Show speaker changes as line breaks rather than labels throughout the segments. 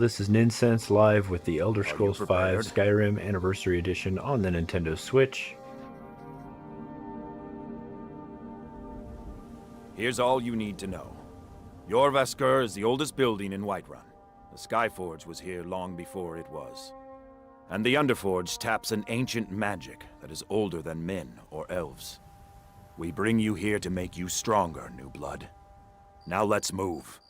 This is Nintendosense live with the Elder Scrolls V
prepared?
Skyrim Anniversary Edition on the Nintendo Switch.
Here's all you need to know. Jorvaskr is the oldest building in Whiterun. The Skyforge was here long before it was. And the Underforge taps an ancient magic that is older than men or elves. We bring you here to make you stronger, new blood. Now let's move.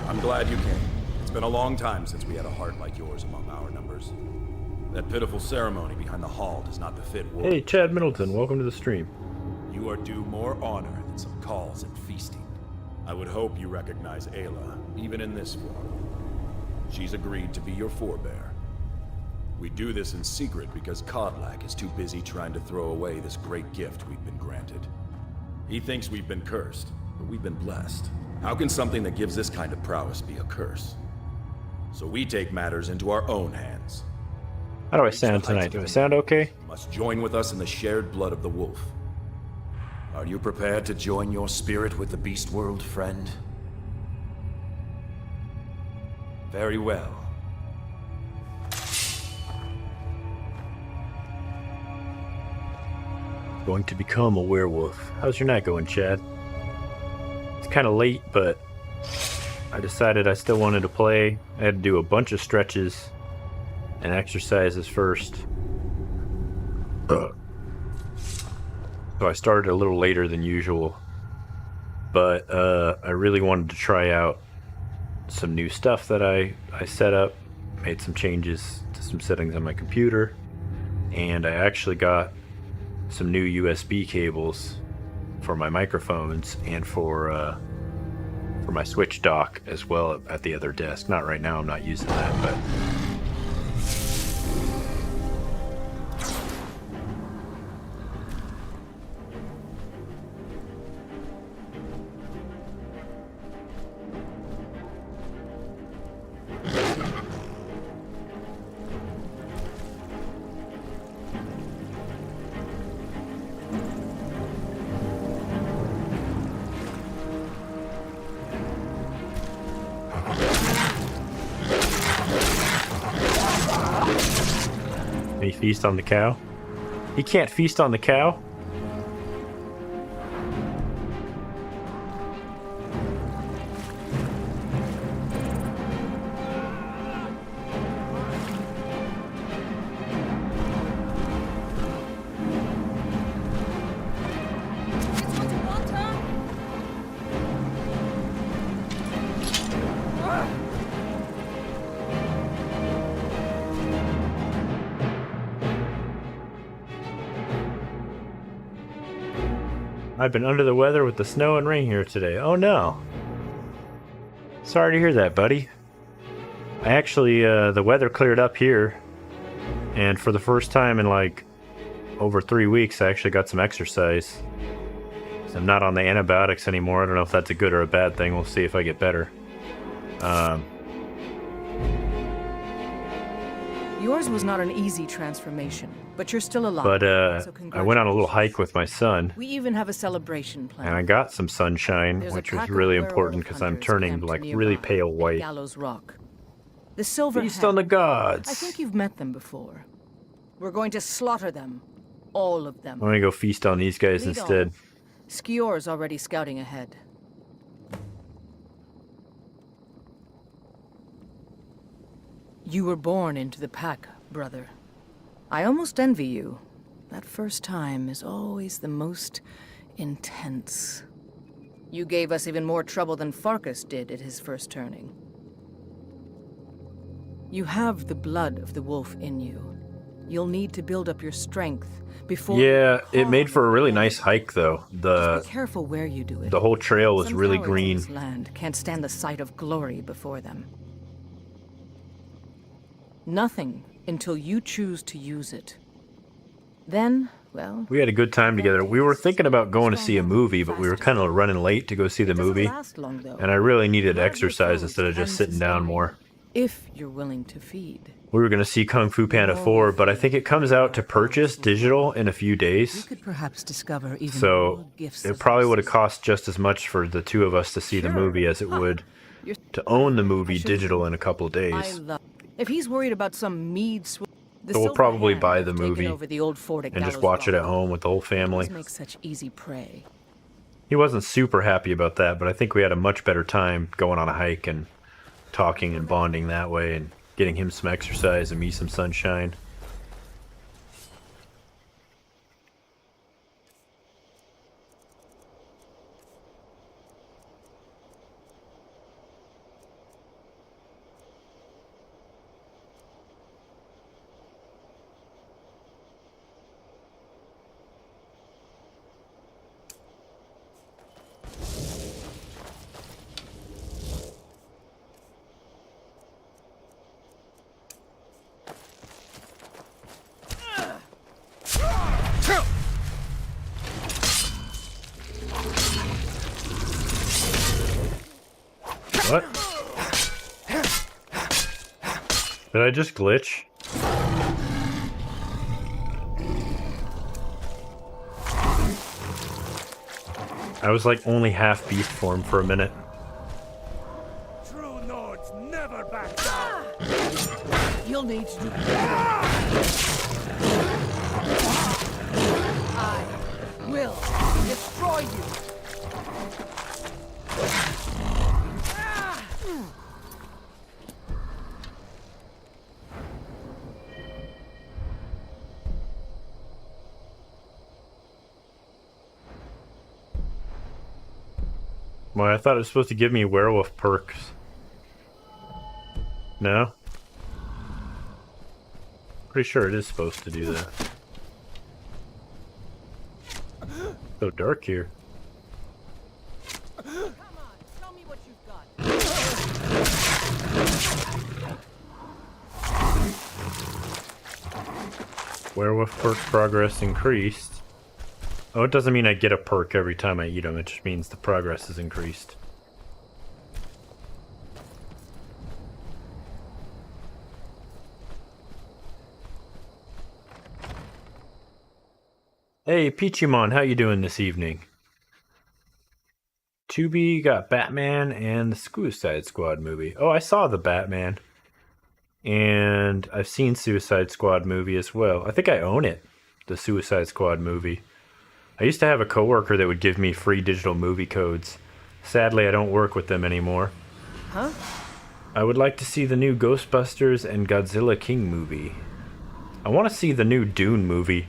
I'm glad you came. It's been a long time since we had a heart like yours among our numbers. That pitiful ceremony behind the hall does not befit war.
Hey, Chad Middleton, welcome to the stream.
You are due more honor than some calls and feasting. I would hope you recognize Ayla, even in this form. She's agreed to be your forebear. We do this in secret because Kodlak is too busy trying to throw away this great gift we've been granted. He thinks we've been cursed, but we've been blessed. How can something that gives this kind of prowess be a curse? So we take matters into our own hands.
How do I sound tonight? Do I sound okay?
You must join with us in the shared blood of the wolf.
Are you prepared to join your spirit with the beast world, friend? Very well.
Going to become a werewolf. How's your night going, Chad? It's kind of late, but I decided I still wanted to play. I had to do a bunch of stretches and exercises first. So I started a little later than usual. But I really wanted to try out some new stuff that I set up. Made some changes to some settings on my computer. And I actually got some new USB cables for my microphones and for my Switch dock as well at the other desk. Not right now, I'm not using that, but he feast on the cow? He can't feast on the cow? I've been under the weather with the snow and rain here today. Oh no. Sorry to hear that, buddy. I actually, the weather cleared up here. And for the first time in like over 3 weeks, I actually got some exercise. So I'm not on the antibiotics anymore. I don't know if that's a good or a bad thing. We'll see if I get better.
Yours was not an easy transformation, but you're still alive.
But
so
I went on a little hike with my son.
we even have a celebration plan.
And I got some sunshine,
There's a
which was
pack of
really
werewolf
important because I'm
hunters
turning
camped
like
nearby
really pale
at
white.
Gallows Rock. The Silver
Feast
Hand.
on the gods.
I think you've met them before. We're going to slaughter them, all of them.
I'm gonna go feast on these guys
Lead
instead.
on. Skior's already scouting ahead. You were born into the pack, brother. I almost envy you. That first time is always the most intense. You gave us even more trouble than Farkas did at his first turning. You have the blood of the wolf in you. You'll need to build up your strength before.
Yeah, it made for a really nice hike though.
Just be careful where you do it.
The whole trail was
Some
really
cowards in
green.
this land can't stand the sight of glory before them. Nothing until you choose to use it. Then, Well,
We had a good time together. We were thinking about going to see a movie, but we were kind of running late to go see the
it doesn't
movie.
last long, though.
And I really needed
None of your
exercise
foes
instead of just
can
sitting down
sustain
more.
if you're willing to feed.
We were going to see Kung Fu Panda 4, but I think it comes out to purchase digital in a few
You
days.
could perhaps discover even more
So
gifts.
it
as
probably would have
bosses.
cost just as much for the two of us to see the movie as it would
You're
to own the movie digital in a couple of
I
days.
love. If he's worried about some mead
So we'll probably buy the movie
over the old fort at
and just
Gallows
watch it
Rock.
at home with the whole family.
Those make such easy prey.
He wasn't super happy about that, but I think we had a much better time going on a hike and talking and bonding that way and getting him some exercise and me some sunshine. What? Did I just glitch? I was like only half beast form for a minute.
True Nords never back down.
You'll need to do
Will destroy you.
Well, I thought it was supposed to give me werewolf perks. No? Pretty sure it is supposed to do that. So dark here.
Come on, tell me what you've got.
Werewolf perk progress increased. Oh, it doesn't mean I get a perk every time I eat them. It just means the progress is increased. Hey, Peachymon, how you doing this evening? Tubi got Batman and the Suicide Squad movie. Oh, I saw the Batman. And I've seen Suicide Squad movie as well. I think I own it, the Suicide Squad movie. I used to have a coworker that would give me free digital movie codes. Sadly, I don't work with them anymore.
Huh?
I would like to see the new Ghostbusters and Godzilla King movie. I want to see the new Dune movie,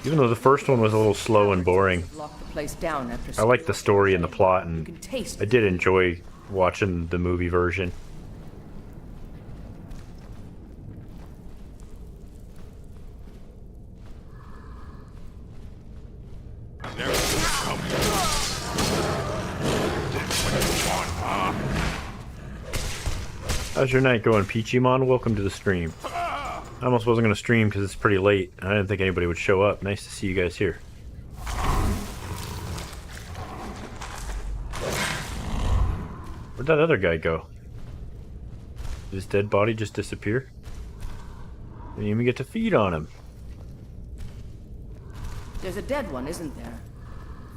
even though the first one was a little slow and boring.
Lock the place down after.
I like the story and the plot,
You
and
can taste.
I did enjoy watching the movie version. How's your night going, Peachymon? Welcome to the stream. I almost wasn't going to stream because it's pretty late. I didn't think anybody would show up. Nice to see you guys here. Where'd that other guy go? Did his dead body just disappear? Didn't even get to feed on him.
There's a dead one, isn't there?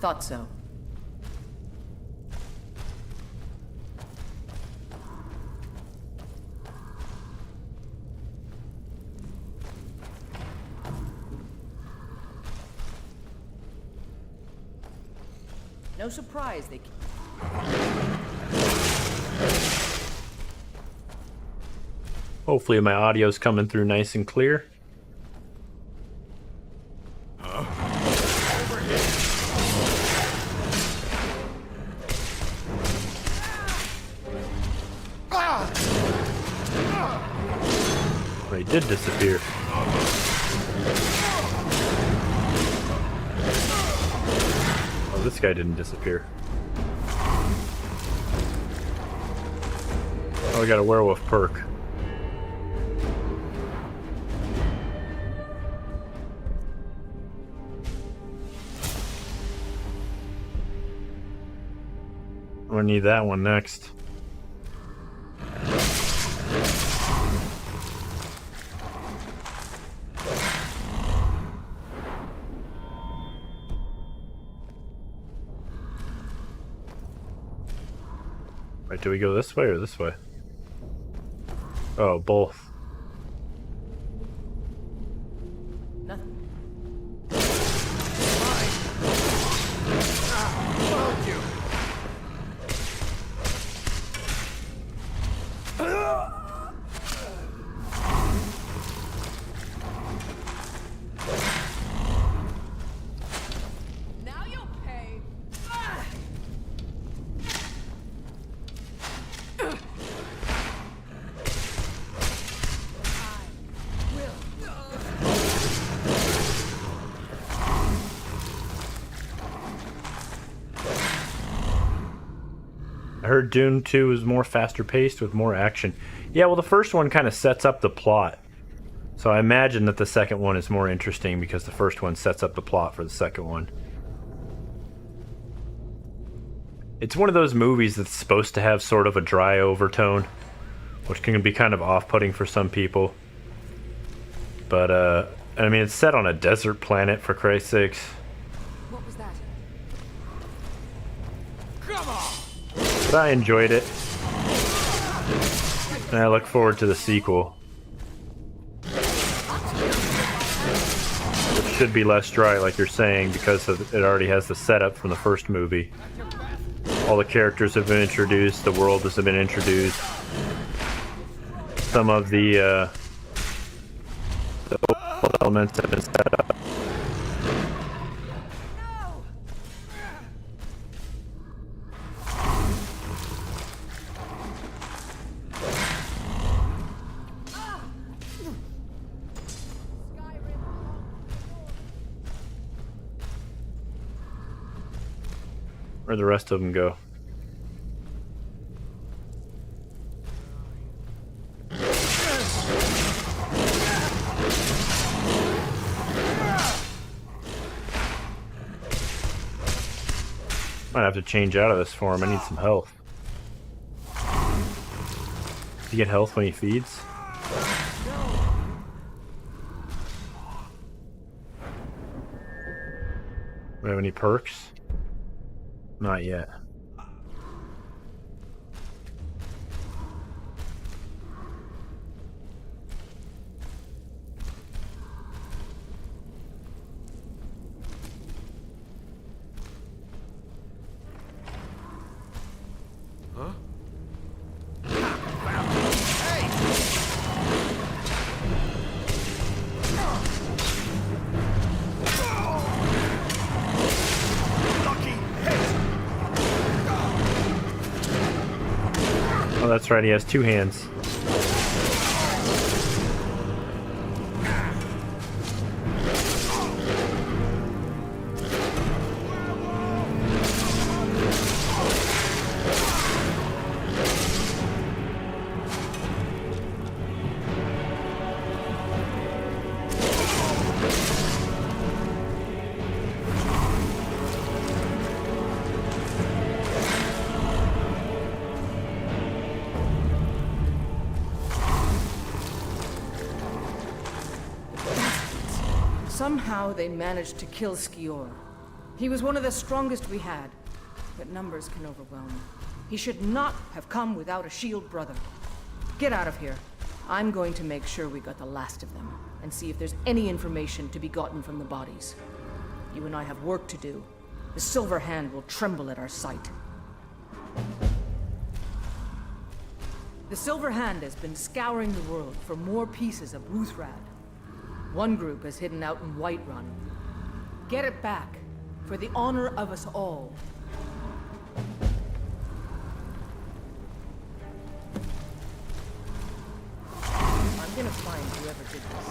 Thought so. No surprise they.
Hopefully my audio's coming through nice and clear. They did disappear. Oh, this guy didn't disappear. Oh, we got a werewolf perk. We'll need that one next. Right, do we go this way or this way? Oh, both.
Now you'll pay. I heard Doom 2 is more faster paced with more action. Yeah, well, the first one kind of sets up the plot. So I imagine that the second one is more interesting because the first one sets up the plot for the second one. It's one of those movies that's supposed to have sort of a dry overtone, which can be kind of off-putting for some people. But, I mean, it's set on a desert planet, for Christ's sakes. What was that?
But I enjoyed it. And I look forward to the sequel. Which should be less dry, like you're saying, because it already has the setup from the first movie. All the characters have been introduced, the world has been introduced. Some of the elements have been set up. Where'd the rest of them go? Might have to change out of this for him. I need some health. Does he get health when he feeds? Do we have any perks? Not yet. Oh, that's right, he has two hands.
Somehow they managed to kill Skior. He was one of the strongest we had, but numbers can overwhelm. He should not have come without a shield brother. Get out of here. I'm going to make sure we got the last of them, and see if there's any information to be gotten from the bodies. You and I have work to do. The Silver Hand will tremble at our sight. The Silver Hand has been scouring the world for more pieces of Wuthrad. One group is hidden out in Whiterun. Get it back, for the honor of us all. I'm gonna find whoever did this.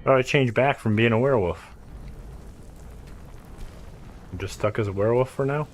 Oh, I changed back from being a werewolf. I'm just stuck as a werewolf for now?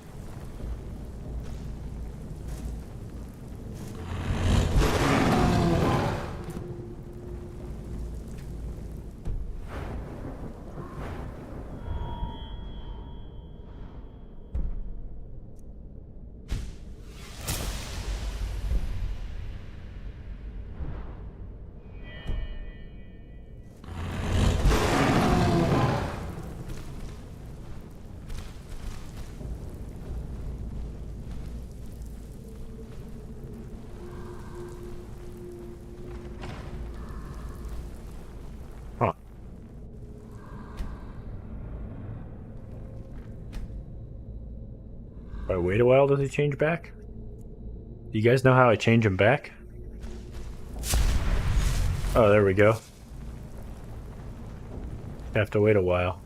Huh. If I wait a while, does he change back? Do you guys know how I change him back? Oh, there we go. Have to wait a while.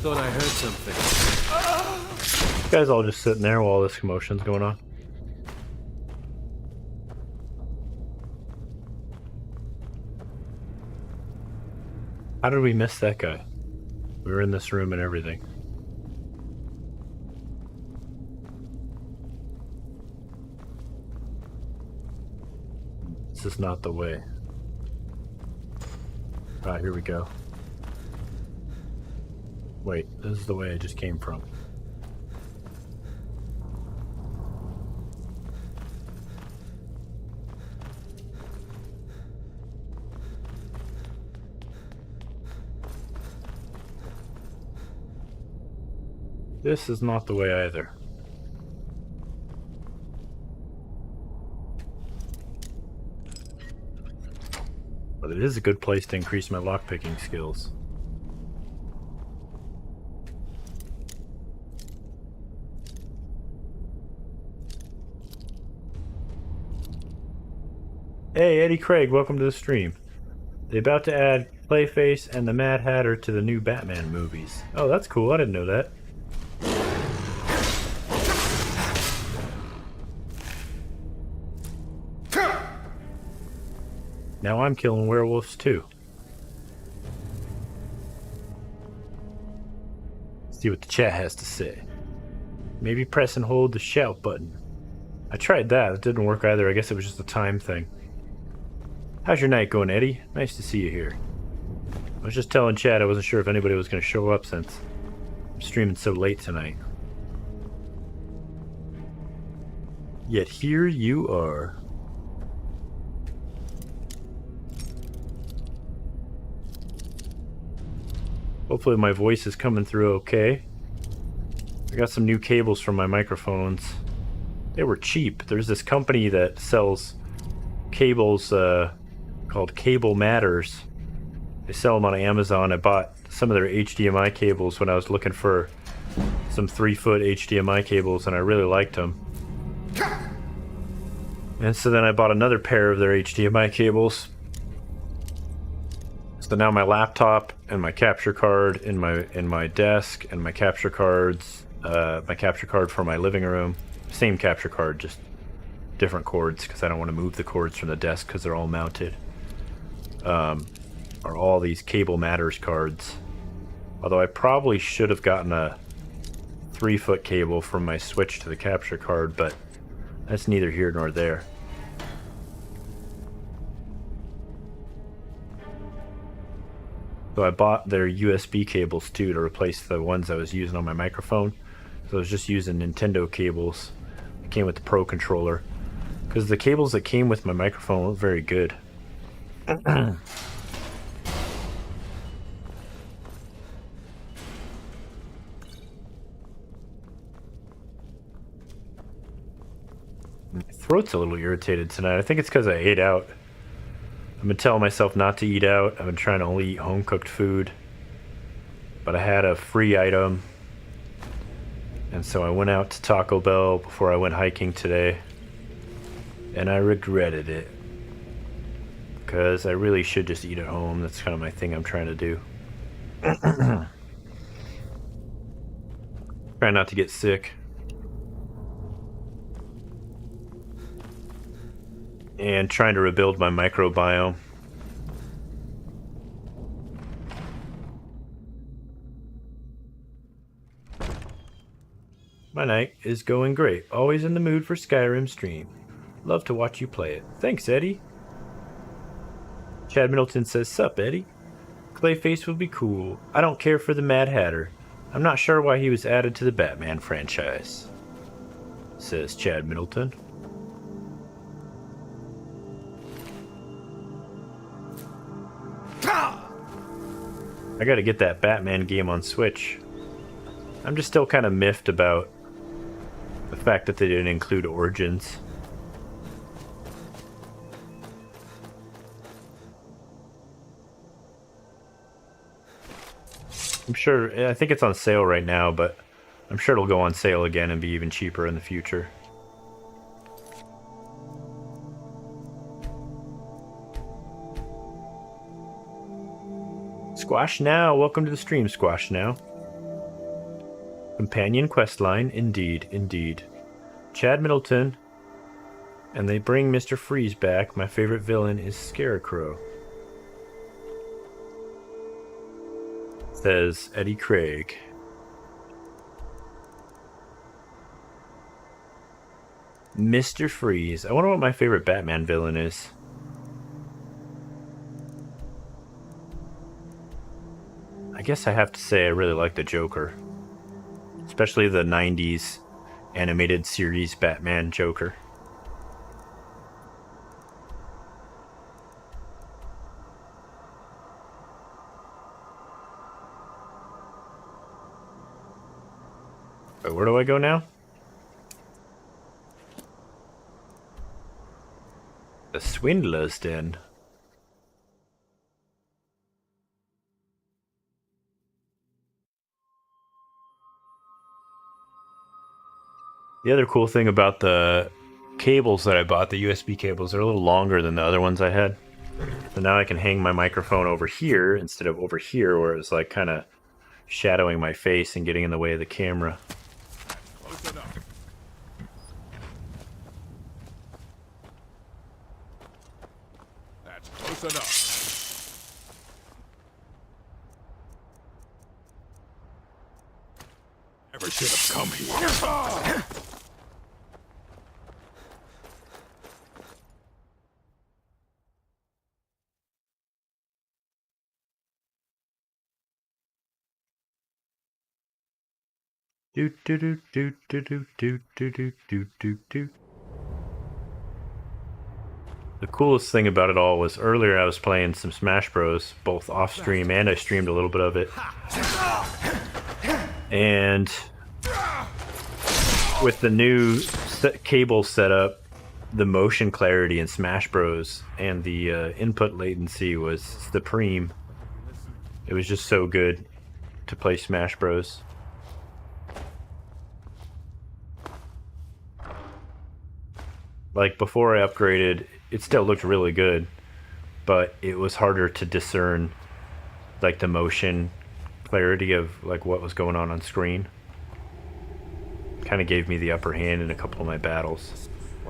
Thought I heard something.
You guys all just sitting there while all this commotion's going on. How did we miss that guy? We were in this room and everything. This is not the way. Ah, here we go. Wait, this is the way I just came from. This is not the way either. But it is a good place to increase my lockpicking skills. Hey, Eddie Craig, welcome to the stream. They're about to add Clayface and the Mad Hatter to the new Batman movies. Oh, that's cool. I didn't know that. Now I'm killing werewolves too. See what the chat has to say. Maybe press and hold the shout button. I tried that. It didn't work either. I guess it was just a time thing. How's your night going, Eddie? Nice to see you here. I was just telling Chad I wasn't sure if anybody was going to show up since I'm streaming so late tonight. Yet here you are. Hopefully my voice is coming through okay. I got some new cables for my microphones. They were cheap. There's this company that sells cables called Cable Matters. They sell them on Amazon. I bought some of their HDMI cables when I was looking for some 3-foot HDMI cables, and I really liked them. And so then I bought another pair of their HDMI cables. So now my laptop and my capture card in my desk, and my capture cards, my capture card for my living room, same capture card, just different cords because I don't want to move the cords from the desk because they're all mounted. Are all these Cable Matters cards. Although I probably should have gotten a 3-foot cable from my Switch to the capture card, but that's neither here nor there. So I bought their USB cables too to replace the ones I was using on my microphone. So I was just using Nintendo cables. It came with the Pro controller. Because the cables that came with my microphone weren't very good. My throat's a little irritated tonight. I think it's because I ate out. I've been telling myself not to eat out. I've been trying to only eat home-cooked food. But I had a free item. And so I went out to Taco Bell before I went hiking today. And I regretted it. Because I really should just eat at home. That's kind of my thing I'm trying to do. Try not to get sick. And trying to rebuild my microbiome. My night is going great. Always in the mood for Skyrim stream. Love to watch you play it. Thanks, Eddie. Chad Middleton says, "Sup, Eddie? Clayface will be cool. I don't care for the Mad Hatter. I'm not sure why he was added to the Batman franchise," says Chad Middleton. I gotta get that Batman game on Switch. I'm just still kind of miffed about the fact that they didn't include Origins. I'm sure, I think it's on sale right now, but I'm sure it'll go on sale again and be even cheaper in the future. Squash Now, welcome to the stream, Squash Now. Companion questline, indeed, indeed. Chad Middleton, and they bring Mr. Freeze back. My favorite villain is Scarecrow, says Eddie Craig. Mr. Freeze. I wonder what my favorite Batman villain is. I guess I have to say I really like the Joker. Especially the 90s animated series Batman Joker. Wait, where do I go now? The Swindler's Den. The other cool thing about the cables that I bought, the USB cables, they're a little longer than the other ones I had. So now I can hang my microphone over here instead of over here where it was like kind of shadowing my face and getting in the way of the camera.
Close enough. That's close enough. Never should have come here.
Do do do do do do do do do do do do. The coolest thing about it all was earlier I was playing some Smash Bros, both off stream and I streamed a little bit of it. And with the new cable setup, the motion clarity in Smash Bros and the input latency was supreme. It was just so good to play Smash Bros. Like before I upgraded, it still looked really good, but it was harder to discern like the motion clarity of like what was going on screen. Kind of gave me the upper hand in a couple of my battles.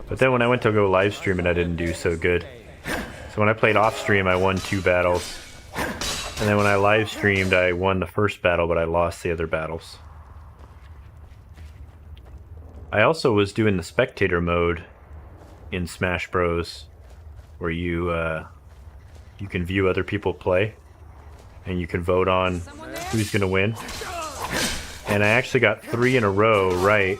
But then when I went to go live stream it, I didn't do so good. So when I played off stream, I won 2 battles. And then when I live streamed, I won the first battle, but I lost the other battles. I also was doing the spectator mode in Smash Bros, where you can view other people play. and you can vote on who's gonna win. And I actually got 3 in a row right,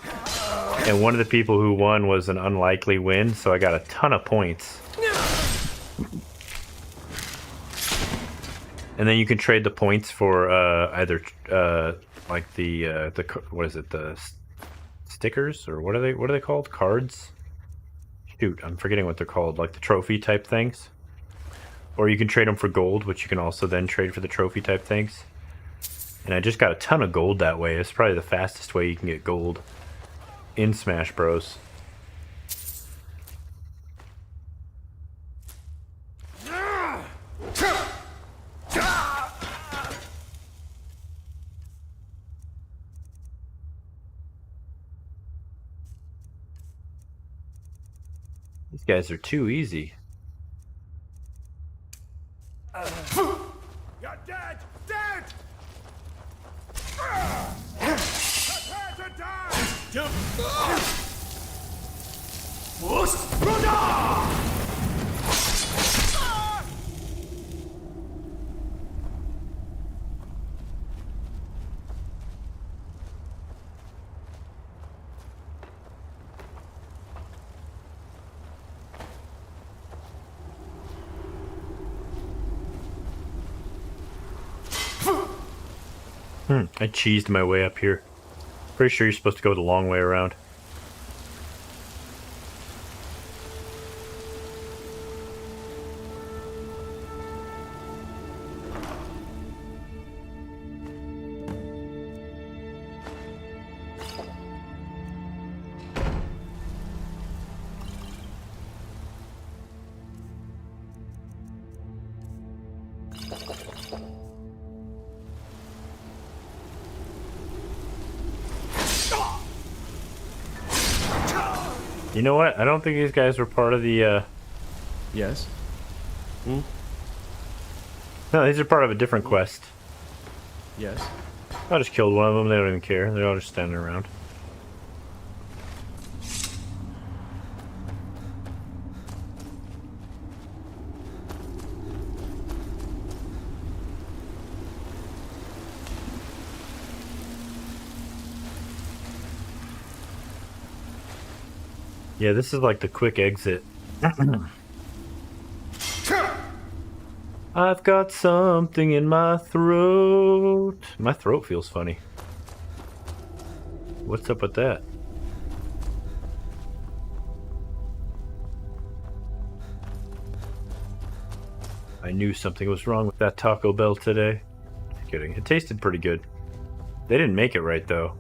and one of the people who won was an unlikely win, so I got a ton of points. And then you can trade the points for either like the what is it, the stickers, or what are they called? Cards? Shoot, I'm forgetting what they're called, like the trophy type things. Or you can trade them for gold, which you can also then trade for the trophy type things. And I just got a ton of gold that way. It's probably the fastest way you can get gold in Smash Bros. These guys are too easy.
You're dead! Dead! Prepare to die!
I cheesed my way up here. Pretty sure you're supposed to go the long way around. You know what? I don't think these guys were part of the,
Yes?
No, these are part of a different quest.
Yes?
I just killed one of them. They don't even care. They're all just standing around. Yeah, this is like the quick exit. I've got something in my throat. My throat feels funny. What's up with that? I knew something was wrong with that Taco Bell today. Just kidding. It tasted pretty good. They didn't make it right, though.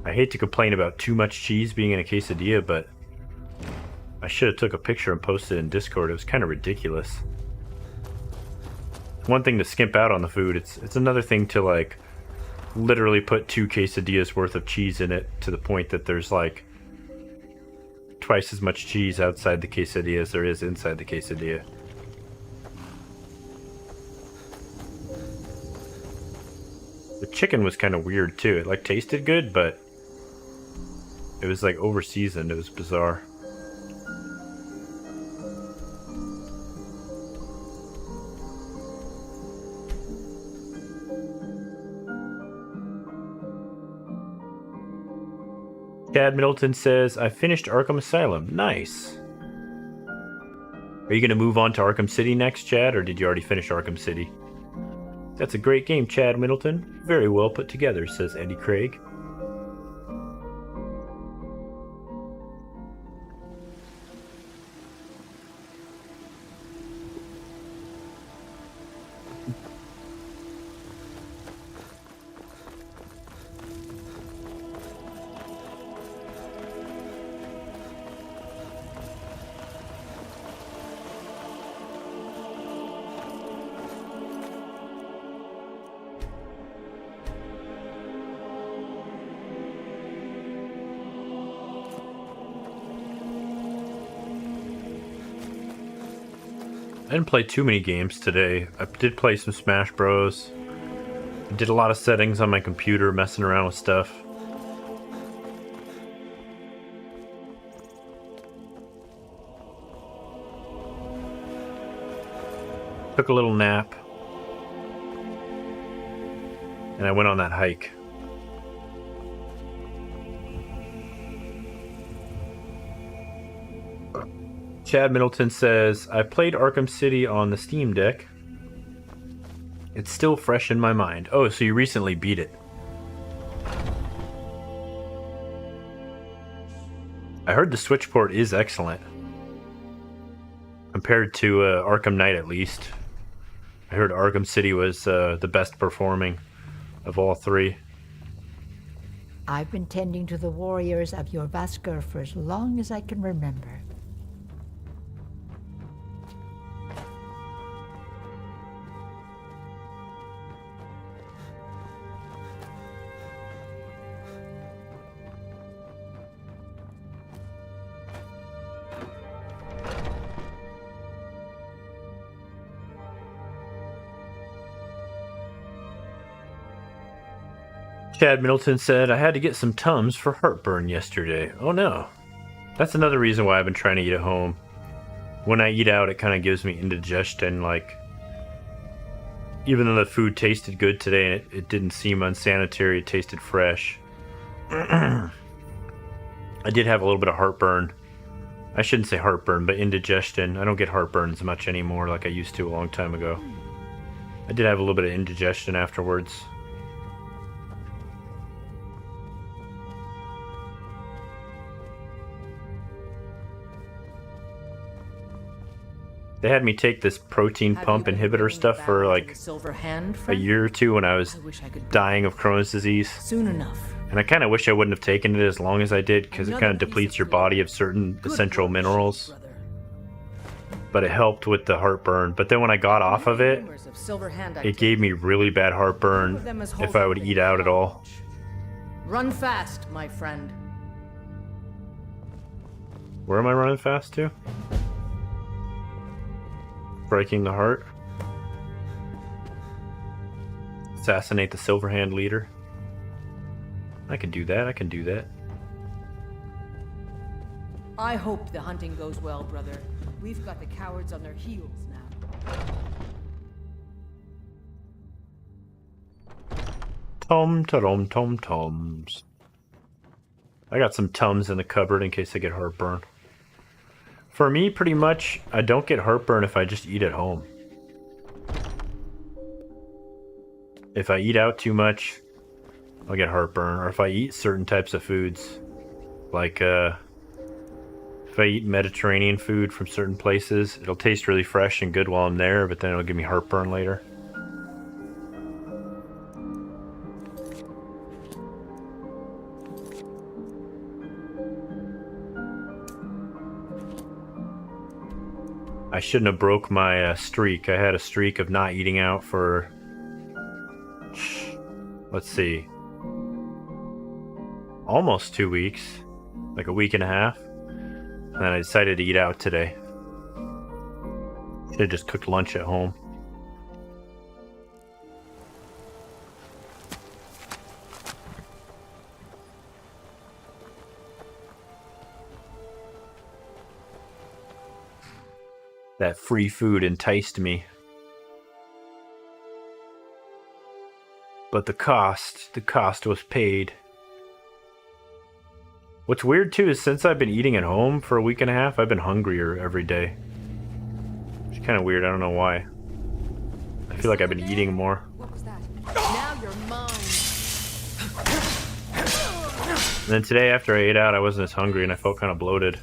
I hate to complain about too much cheese being in a quesadilla, but I should have took a picture and posted it in Discord. It was kind of ridiculous. It's one thing to skimp out on the food. It's another thing to, like, literally put 2 quesadillas worth of cheese in it to the point that there's, like, twice as much cheese outside the quesadilla as there is inside the quesadilla. The chicken was kind of weird, too. It, like, tasted good, but it was, like, over-seasoned. It was bizarre. Chad Middleton says, I finished Arkham Asylum. Nice. Are you going to move on to Arkham City next, Chad, or did you already finish Arkham City? That's a great game, Chad Middleton. Very well put together, says Eddie Craig. I didn't play too many games today. I did play some Smash Bros. I did a lot of settings on my computer, messing around with stuff. Took a little nap. and I went on that hike. Chad Middleton says, I played Arkham City on the Steam Deck. It's still fresh in my mind. Oh, so you recently beat it. I heard the Switch port is excellent. Compared to Arkham Knight, at least. I heard Arkham City was the best performing of all three.
I've been tending to the warriors of your Vasker for as long as I can remember.
Chad Middleton said, I had to get some Tums for heartburn yesterday. Oh no. That's another reason why I've been trying to eat at home. When I eat out, it kind of gives me indigestion, like... Even though the food tasted good today and it didn't seem unsanitary, it tasted fresh. I did have a little bit of heartburn. I shouldn't say heartburn, but indigestion. I don't get heartburn as much anymore like I used to a long time ago. I did have a little bit of indigestion afterwards. They had me take this protein pump inhibitor stuff for like a year or two when I was dying of Crohn's disease.
Soon enough.
And I kind of wish I wouldn't have taken it as long as I did, because it kind of depletes your body of certain essential minerals. But it helped with the heartburn. But then when I got off of it, it gave me really bad heartburn if I would eat out at all.
Run fast, my friend.
Where am I running fast to? Breaking the heart. Assassinate the Silverhand leader. I can do that, I can do that.
I hope the hunting goes well, brother. We've got the cowards on their heels now.
Tums. I got some Tums in the cupboard in case I get heartburn. For me, pretty much, I don't get heartburn if I just eat at home. If I eat out too much, I'll get heartburn. Or if I eat certain types of foods, like if I eat Mediterranean food from certain places, it'll taste really fresh and good while I'm there, but then it'll give me heartburn later. I shouldn't have broke my streak. I had a streak of not eating out for, let's see, almost 2 weeks, like a week and a half. And then I decided to eat out today. Should have just cooked lunch at home. That free food enticed me. But the cost was paid. What's weird too is since I've been eating at home for a week and a half, I've been hungrier every day. It's kind of weird, I don't know why. I feel like I've been eating more.
What was that? Now you're mine.
And then today after I ate out, I wasn't as hungry and I felt kind of bloated.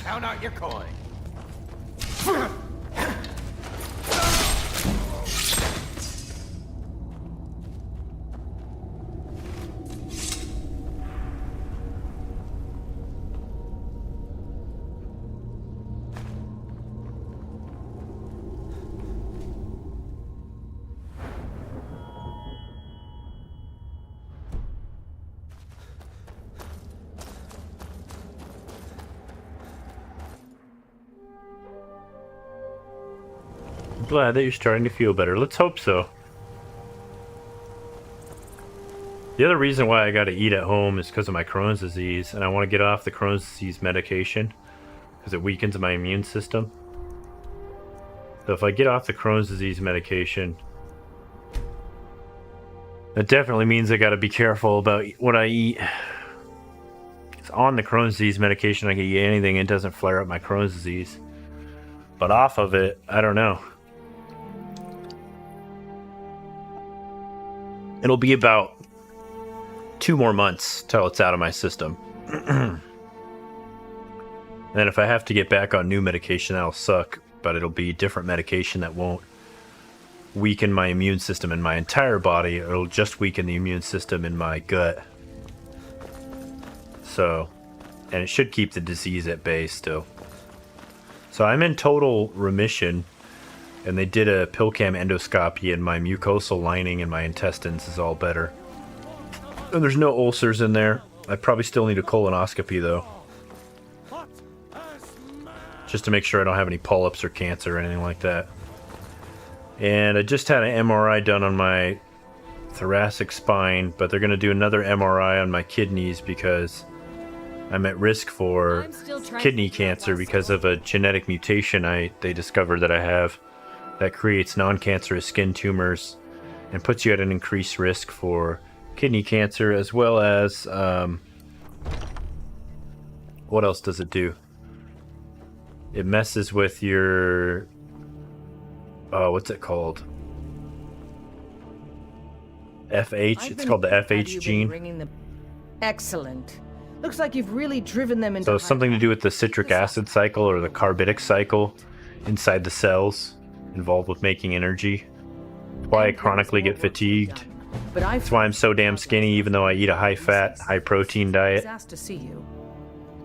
Count out your coin.
I'm glad that you're starting to feel better. Let's hope so. The other reason why I gotta eat at home is because of my Crohn's disease, and I want to get off the Crohn's disease medication because it weakens my immune system. So if I get off the Crohn's disease medication, that definitely means I gotta be careful about what I eat. It's on the Crohn's disease medication, I can eat anything, it doesn't flare up my Crohn's disease. But off of it, I don't know. It'll be about 2 more months till it's out of my system. And if I have to get back on new medication, that'll suck, but it'll be different medication that won't weaken my immune system in my entire body. It'll just weaken the immune system in my gut. So, and it should keep the disease at bay still. So I'm in total remission, and they did a PillCam endoscopy, and my mucosal lining in my intestines is all better. And there's no ulcers in there. I probably still need a colonoscopy though, just to make sure I don't have any polyps or cancer or anything like that. And I just had an MRI done on my thoracic spine, but they're going to do another MRI on my kidneys because I'm at risk for kidney cancer because of a genetic mutation they discovered that I have that creates non-cancerous skin tumors and puts you at an increased risk for kidney cancer, as well as what else does it do? It messes with your what's it called? FH. It's called the FH gene.
Excellent. Looks like you've really driven them into.
So it's something to do with the citric acid cycle or the carbidic cycle inside the cells involved with making energy. That's why I chronically get fatigued. That's why I'm so damn skinny, even though I eat a high-fat, high-protein diet.
Asked to see you.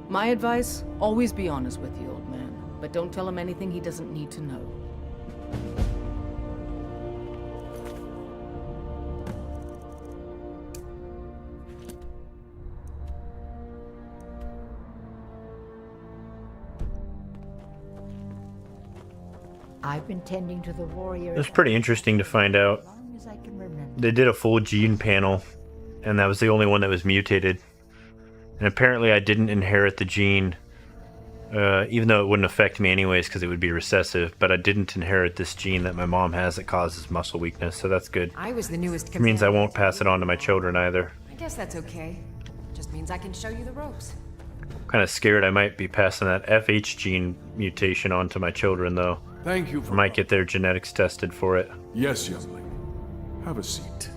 My advice: always be honest with the old man, but don't tell him anything he doesn't need to know.
I've been tending to the warriors.
It was pretty interesting to find out.
As long as I can remember.
They did a full gene panel, and that was the only one that was mutated. And apparently I didn't inherit the gene, even though it wouldn't affect me anyways because it would be recessive, but I didn't inherit this gene that my mom has that causes muscle weakness, so that's good.
I was the newest.
It means I won't pass it on to my children either.
I guess that's okay. Just means I can show you the ropes.
Kind of scared I might be passing that FH gene mutation on to my children, though.
Thank you
I
for...
might get their genetics tested for it.
Yes, youngling. Have a seat.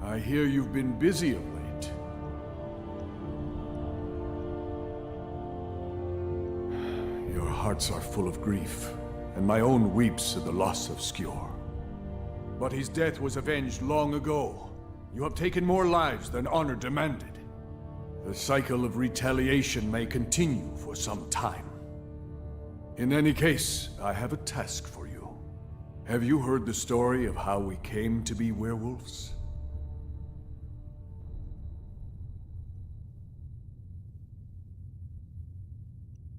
I hear you've been busy of late. Your hearts are full of grief, and my own weeps at the loss of Skjor. But his death was avenged long ago. You have taken more lives than honor demanded. The cycle of retaliation may continue for some time. In any case, I have a task for you. Have you heard the story of how we came to be werewolves?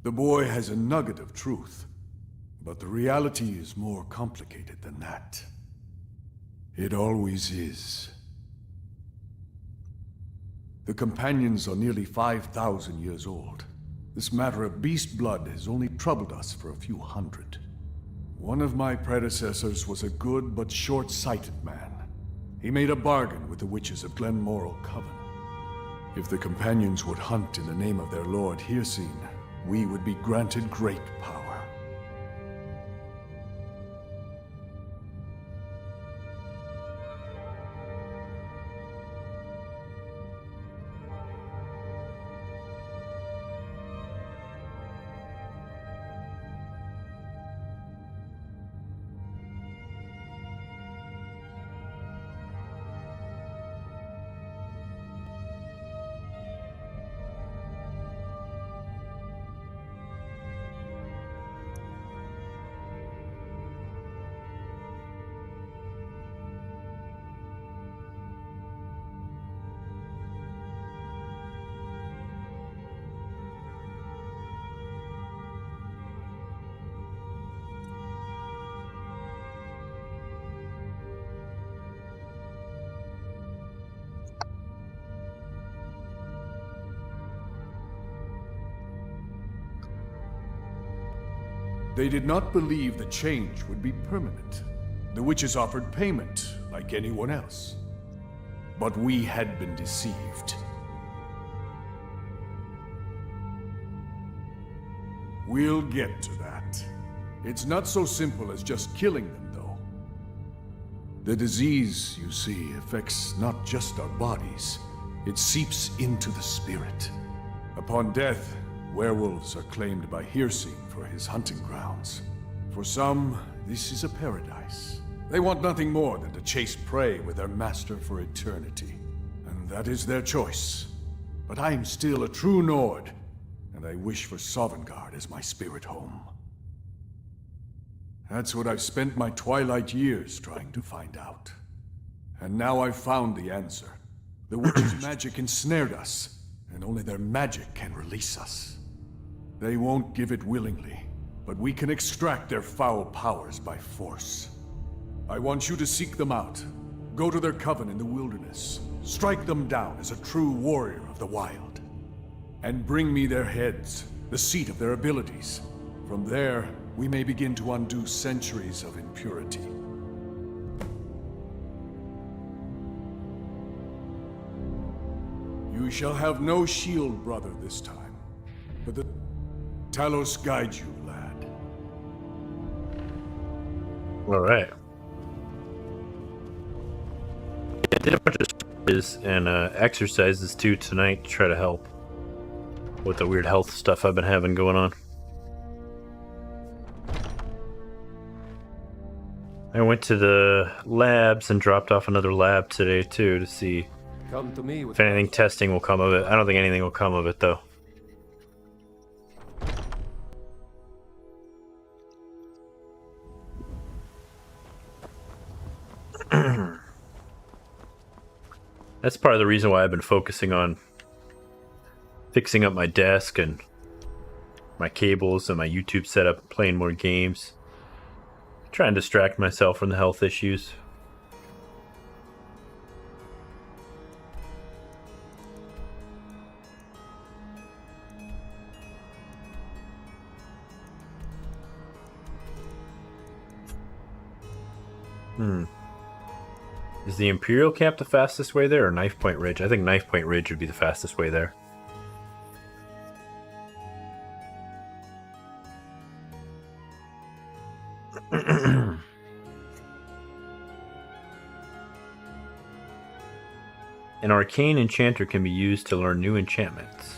The boy has a nugget of truth, but the reality is more complicated than that. It always is. The companions are nearly 5,000 years old. This matter of beast blood has only troubled us for a few hundred. One of my predecessors was a good but short-sighted man. He made a bargain with the witches of Glenmoral Coven. If the companions would hunt in the name of their lord Hircine, we would be granted great power. They did not believe the change would be permanent. The witches offered payment, like anyone else. But we had been deceived. We'll get to that. It's not so simple as just killing them, though. The disease, you see, affects not just our bodies. It seeps into the spirit. Upon death, werewolves are claimed by Hirsing for his hunting grounds. For some, this is a paradise. They want nothing more than to chase prey with their master for eternity. And that is their choice. But I am still a true Nord, and I wish for Sovngarde as my spirit home. That's what I've spent my twilight years trying to find out. And now I've found the answer. The witch's magic ensnared us, and only their magic can release us. They won't give it willingly, but we can extract their foul powers by force. I want you to seek them out. Go to their coven in the wilderness. Strike them down as a true warrior of the wild. And bring me their heads, the seat of their abilities. From there, we may begin to undo centuries of impurity. You shall have no shield, brother, this time. But the Talos guide you, lad.
Alright. I did a bunch of stretches and exercises too tonight to try to help with the weird health stuff I've been having going on. I went to the labs and dropped off another lab today too to see
Come to me with
if anything testing will come of it. I don't think anything will come of it though. That's part of the reason why I've been focusing on fixing up my desk and my cables and my YouTube setup, playing more games. Try and distract myself from the health issues. Is the Imperial Camp the fastest way there, or Knife Point Ridge? I think Knife Point Ridge would be the fastest way there. An arcane enchanter can be used to learn new enchantments.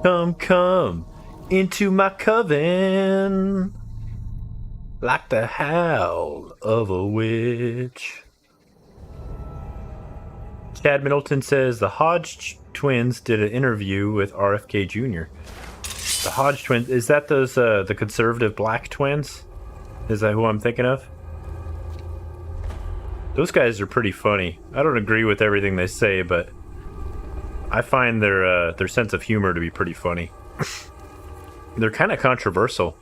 Come, come, into my coven, like the howl of a witch. Chad Middleton says the Hodge twins did an interview with RFK Jr. The Hodge twins, is that those the conservative black twins? Is that who I'm thinking of? Those guys are pretty funny. I don't agree with everything they say, but I find their sense of humor to be pretty funny. They're kind of controversial.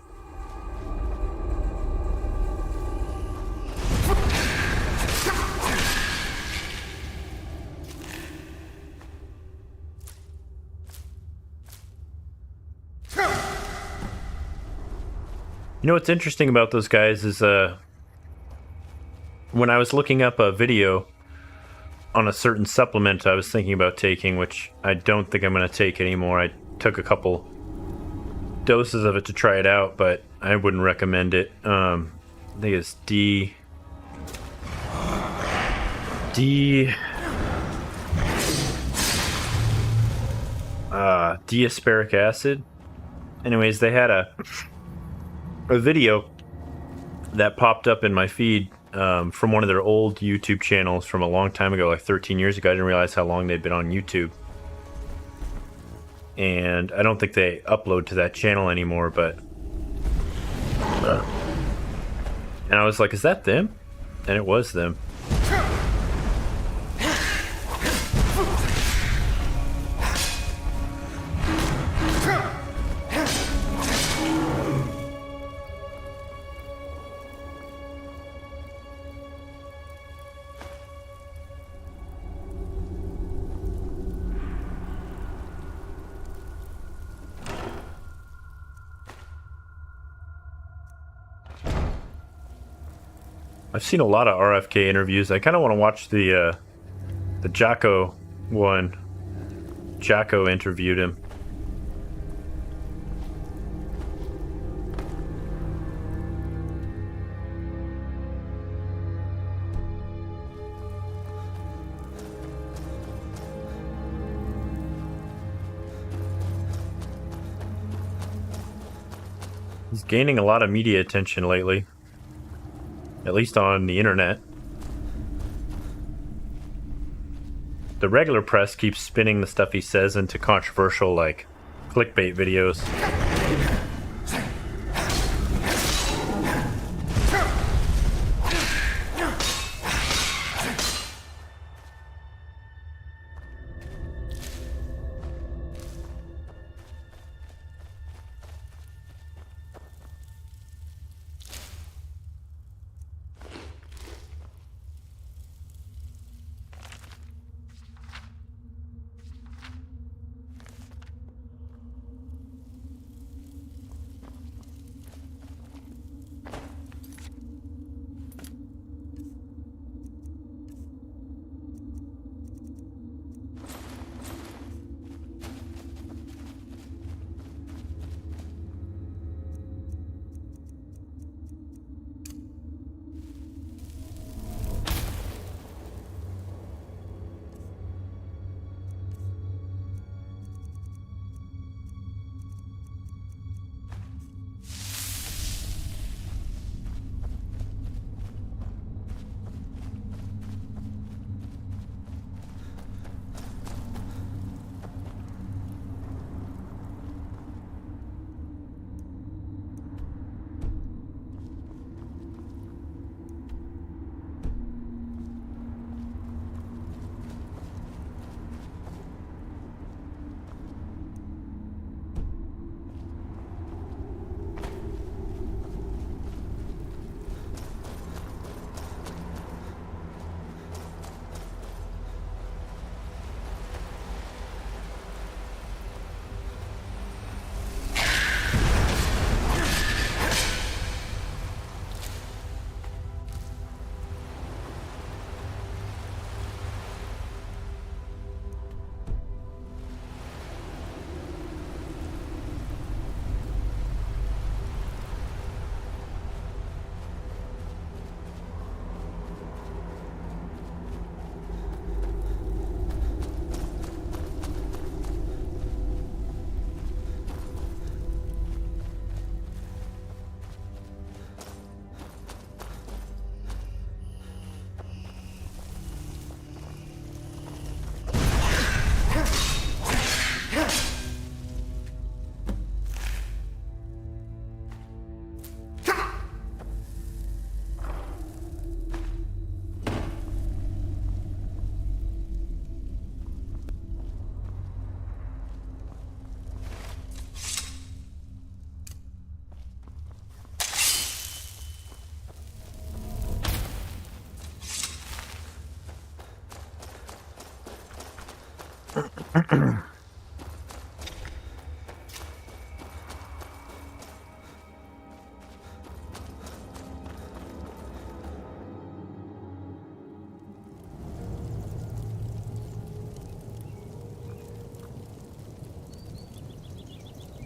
You know what's interesting about those guys is when I was looking up a video on a certain supplement I was thinking about taking, which I don't think I'm going to take anymore. I took a couple doses of it to try it out, but I wouldn't recommend it. I think it's D aspartic acid. Anyways, they had a video that popped up in my feed from one of their old YouTube channels from a long time ago, like 13 years ago. I didn't realize how long they'd been on YouTube. And I don't think they upload to that channel anymore, but... and I was like, is that them? And it was them. I've seen a lot of RFK interviews. I kind of want to watch the Jocko one. Jocko interviewed him. He's gaining a lot of media attention lately. At least on the internet. The regular press keeps spinning the stuff he says into controversial, like, clickbait videos.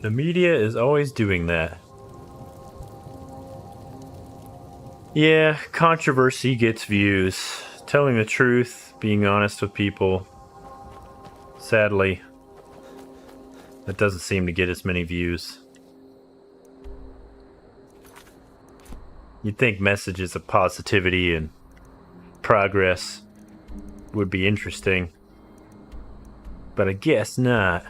The media is always doing that. Yeah, controversy gets views. Telling the truth, being honest with people. Sadly, that doesn't seem to get as many views. You'd think messages of positivity and progress would be interesting, but I guess not.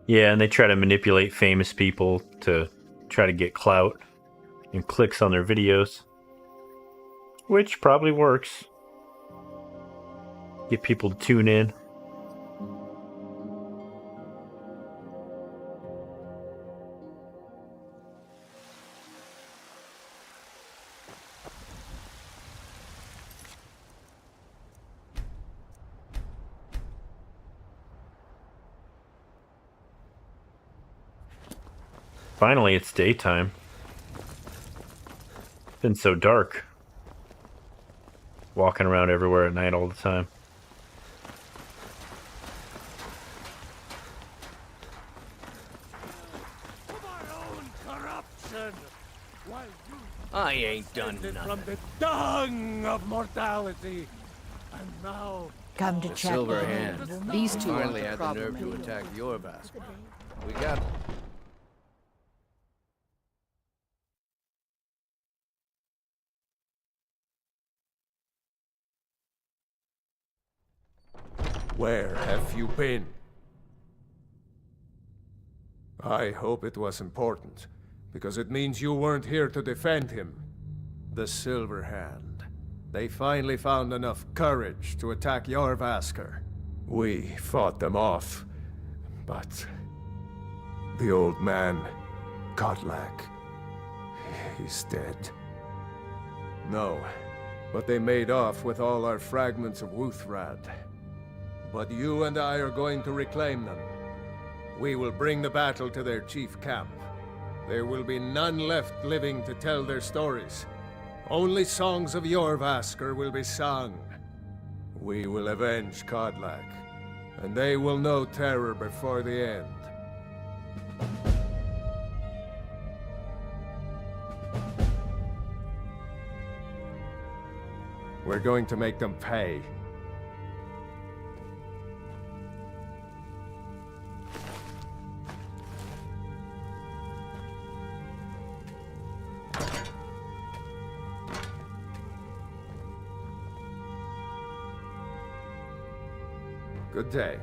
Yeah, and they try to manipulate famous people to try to get clout and clicks on their videos, which probably works. Get people to tune in. Finally, it's daytime. It's been so dark. Walking around everywhere at night all the time.
I ain't done nothing. From the dung of mortality, and now
Come to check.
Silver Hand.
These two
Finally
aren't
had
the
the
problem
nerve to
anymore.
attack your Vasker. We got...
where have you been? I hope it was important, because it means you weren't here to defend him. The Silver Hand. They finally found enough courage to attack your Vasker. We fought them off, but the old man, Godlak, he's dead. No, but they made off with all our fragments of Wuthrad. But you and I are going to reclaim them. We will bring the battle to their chief camp. There will be none left living to tell their stories. Only songs of Jorvaskr will be sung. We will avenge Kodlak, and they will know terror before the end. We're going to make them pay. Good day.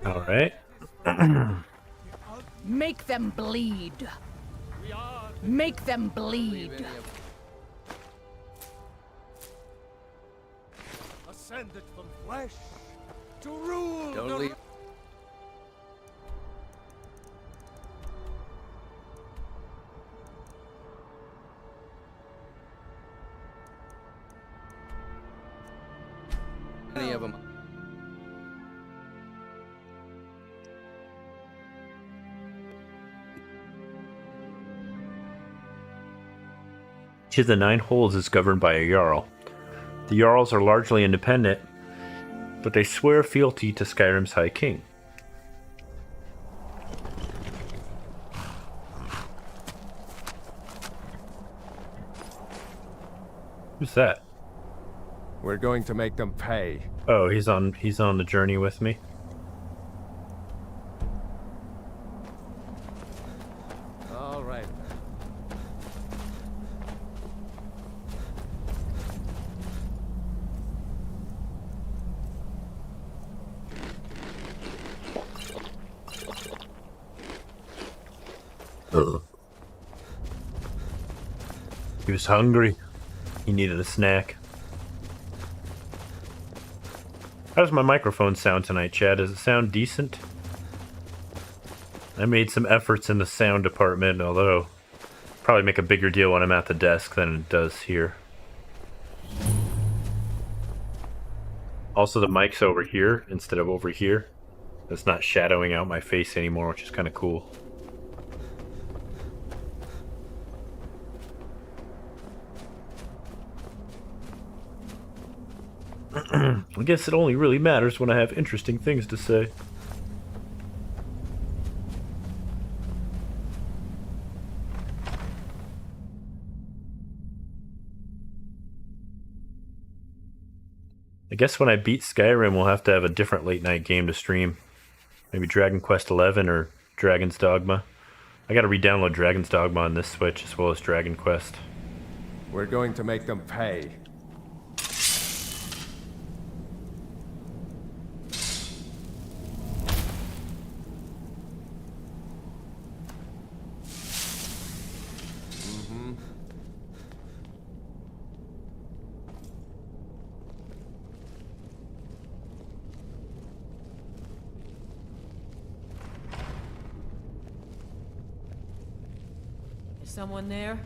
All right.
Make them bleed. Make them bleed.
Ascended from flesh to rule.
Don't leave. Any of them.
Each of the 9 holds is governed by a Jarl. The Jarls are largely independent, but they swear fealty to Skyrim's High King. Who's that?
We're going to make them pay.
Oh, he's on the journey with me.
All right.
He was hungry. He needed a snack. How does my microphone sound tonight, Chad? Does it sound decent? I made some efforts in the sound department, although probably make a bigger deal when I'm at the desk than it does here. Also, the mic's over here instead of over here. It's not shadowing out my face anymore, which is kind of cool. I guess it only really matters when I have interesting things to say. I guess when I beat Skyrim, we'll have to have a different late night game to stream. Maybe Dragon Quest XI or Dragon's Dogma. I gotta re-download Dragon's Dogma on this Switch as well as Dragon Quest.
We're going to make them pay.
Is someone there?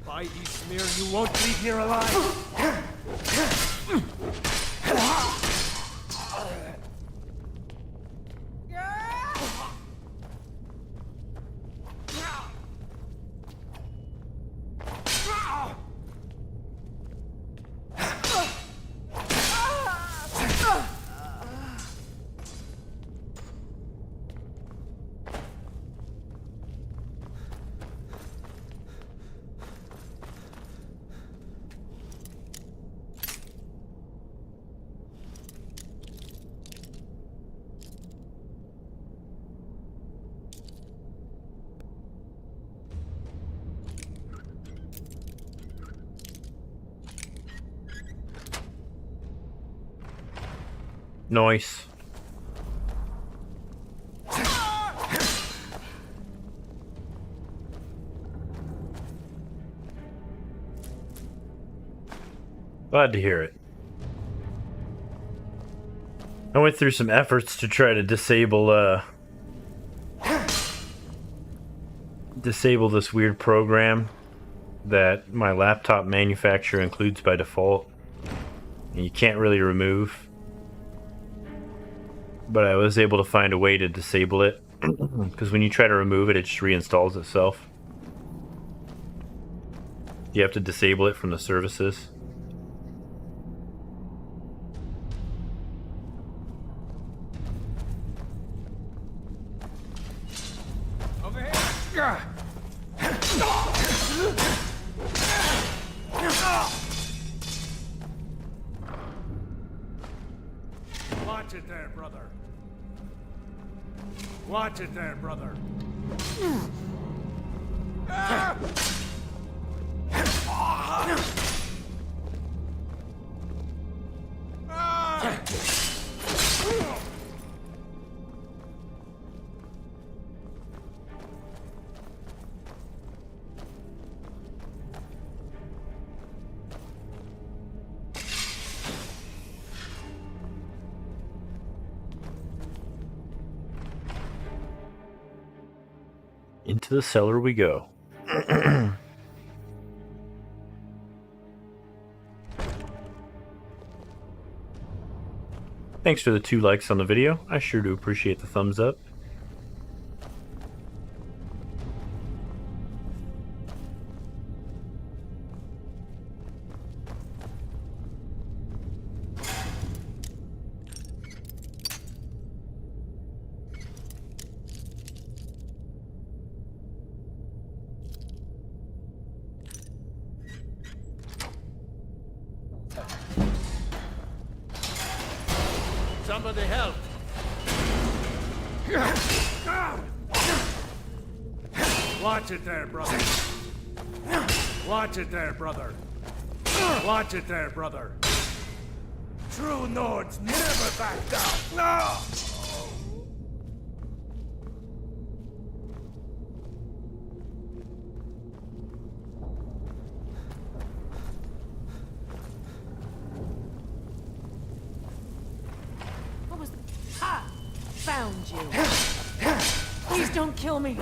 By Eastmere, you won't leave here alive!
Nice. Glad to hear it. I went through some efforts to try to disable this weird program that my laptop manufacturer includes by default, and you can't really remove. But I was able to find a way to disable it, because when you try to remove it, it just reinstalls itself. You have to disable it from the services.
Over here! Watch it there, brother. Watch it there, brother.
Into the cellar we go. Thanks for the 2 likes on the video. I sure do appreciate the thumbs up.
Somebody help! Watch it there, brother. Watch it there, brother. Watch it there, brother. True Nords never back down. No!
What was the... Ah! Found you. Please don't kill me.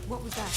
What was that?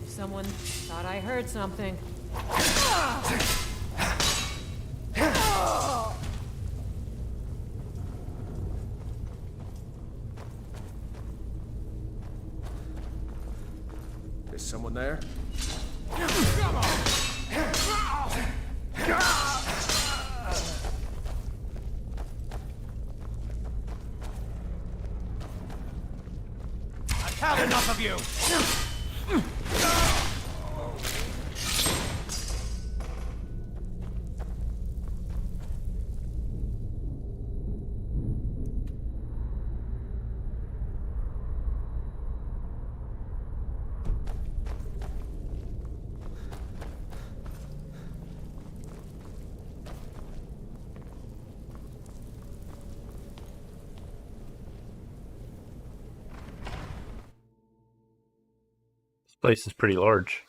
Someone thought I heard something.
Is someone there? I've had enough of you!
This place is pretty large.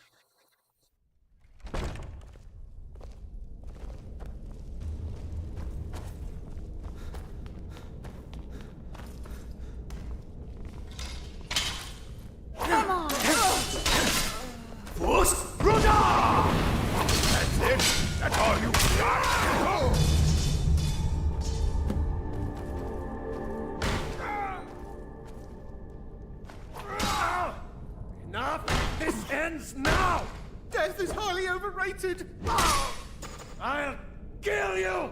Enough! This ends now! Death is highly overrated! I'll kill you!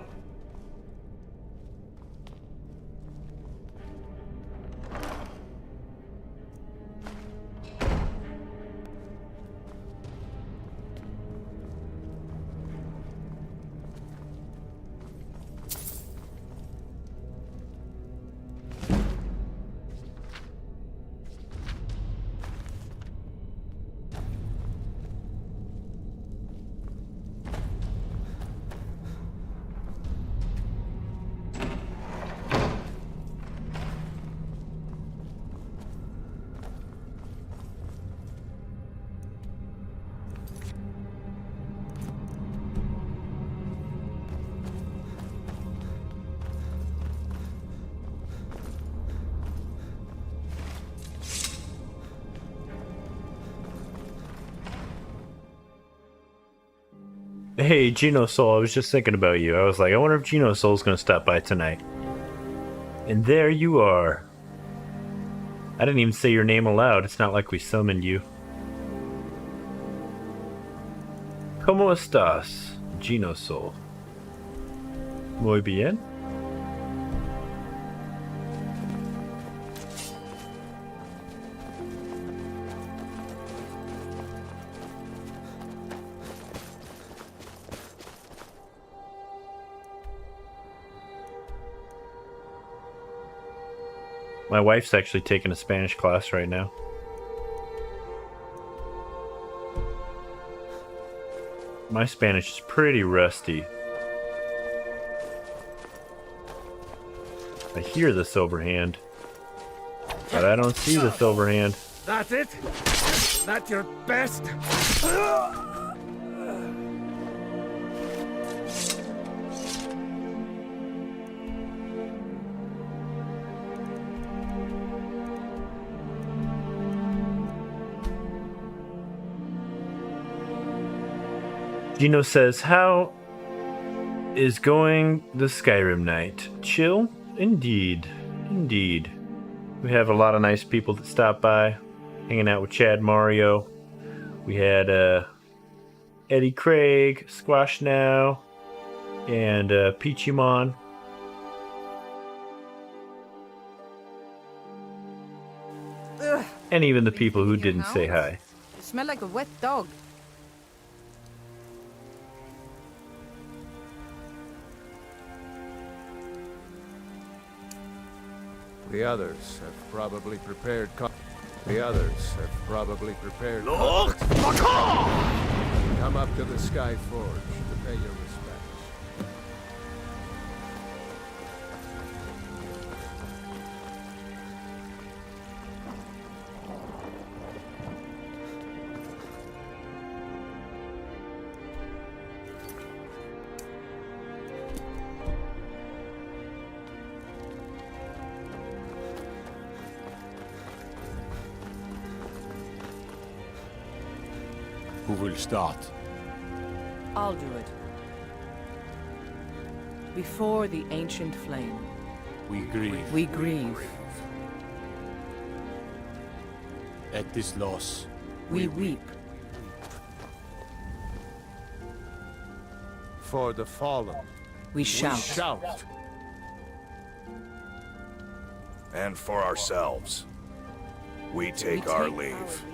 Hey, Geno Soul, I was just thinking about you. I was like, I wonder if Geno Soul's gonna stop by tonight. And there you are. I didn't even say your name aloud. It's not like we summoned you. ¿Cómo estás, Geno Soul? Muy bien. My wife's actually taking a Spanish class right now. My Spanish is pretty rusty. I hear the silver hand, but I don't see the silver hand.
That's it? Not your best.
Gino says, how is going the Skyrim night? Chill? Indeed. Indeed. We have a lot of nice people that stop by, hanging out with Chad Mario. We had Eddie Craig, Squash Now, and Peachymon. And even the people who didn't say hi.
You smell like a wet dog.
The others have probably prepared. The others have probably prepared.
Look!
Come up to the Sky Forge to pay your respects.
Who will start?
I'll do it. Before the ancient flame,
We grieve.
we grieve.
At this loss,
We weep.
For the fallen,
We shout.
shout.
and for ourselves, we take our leave.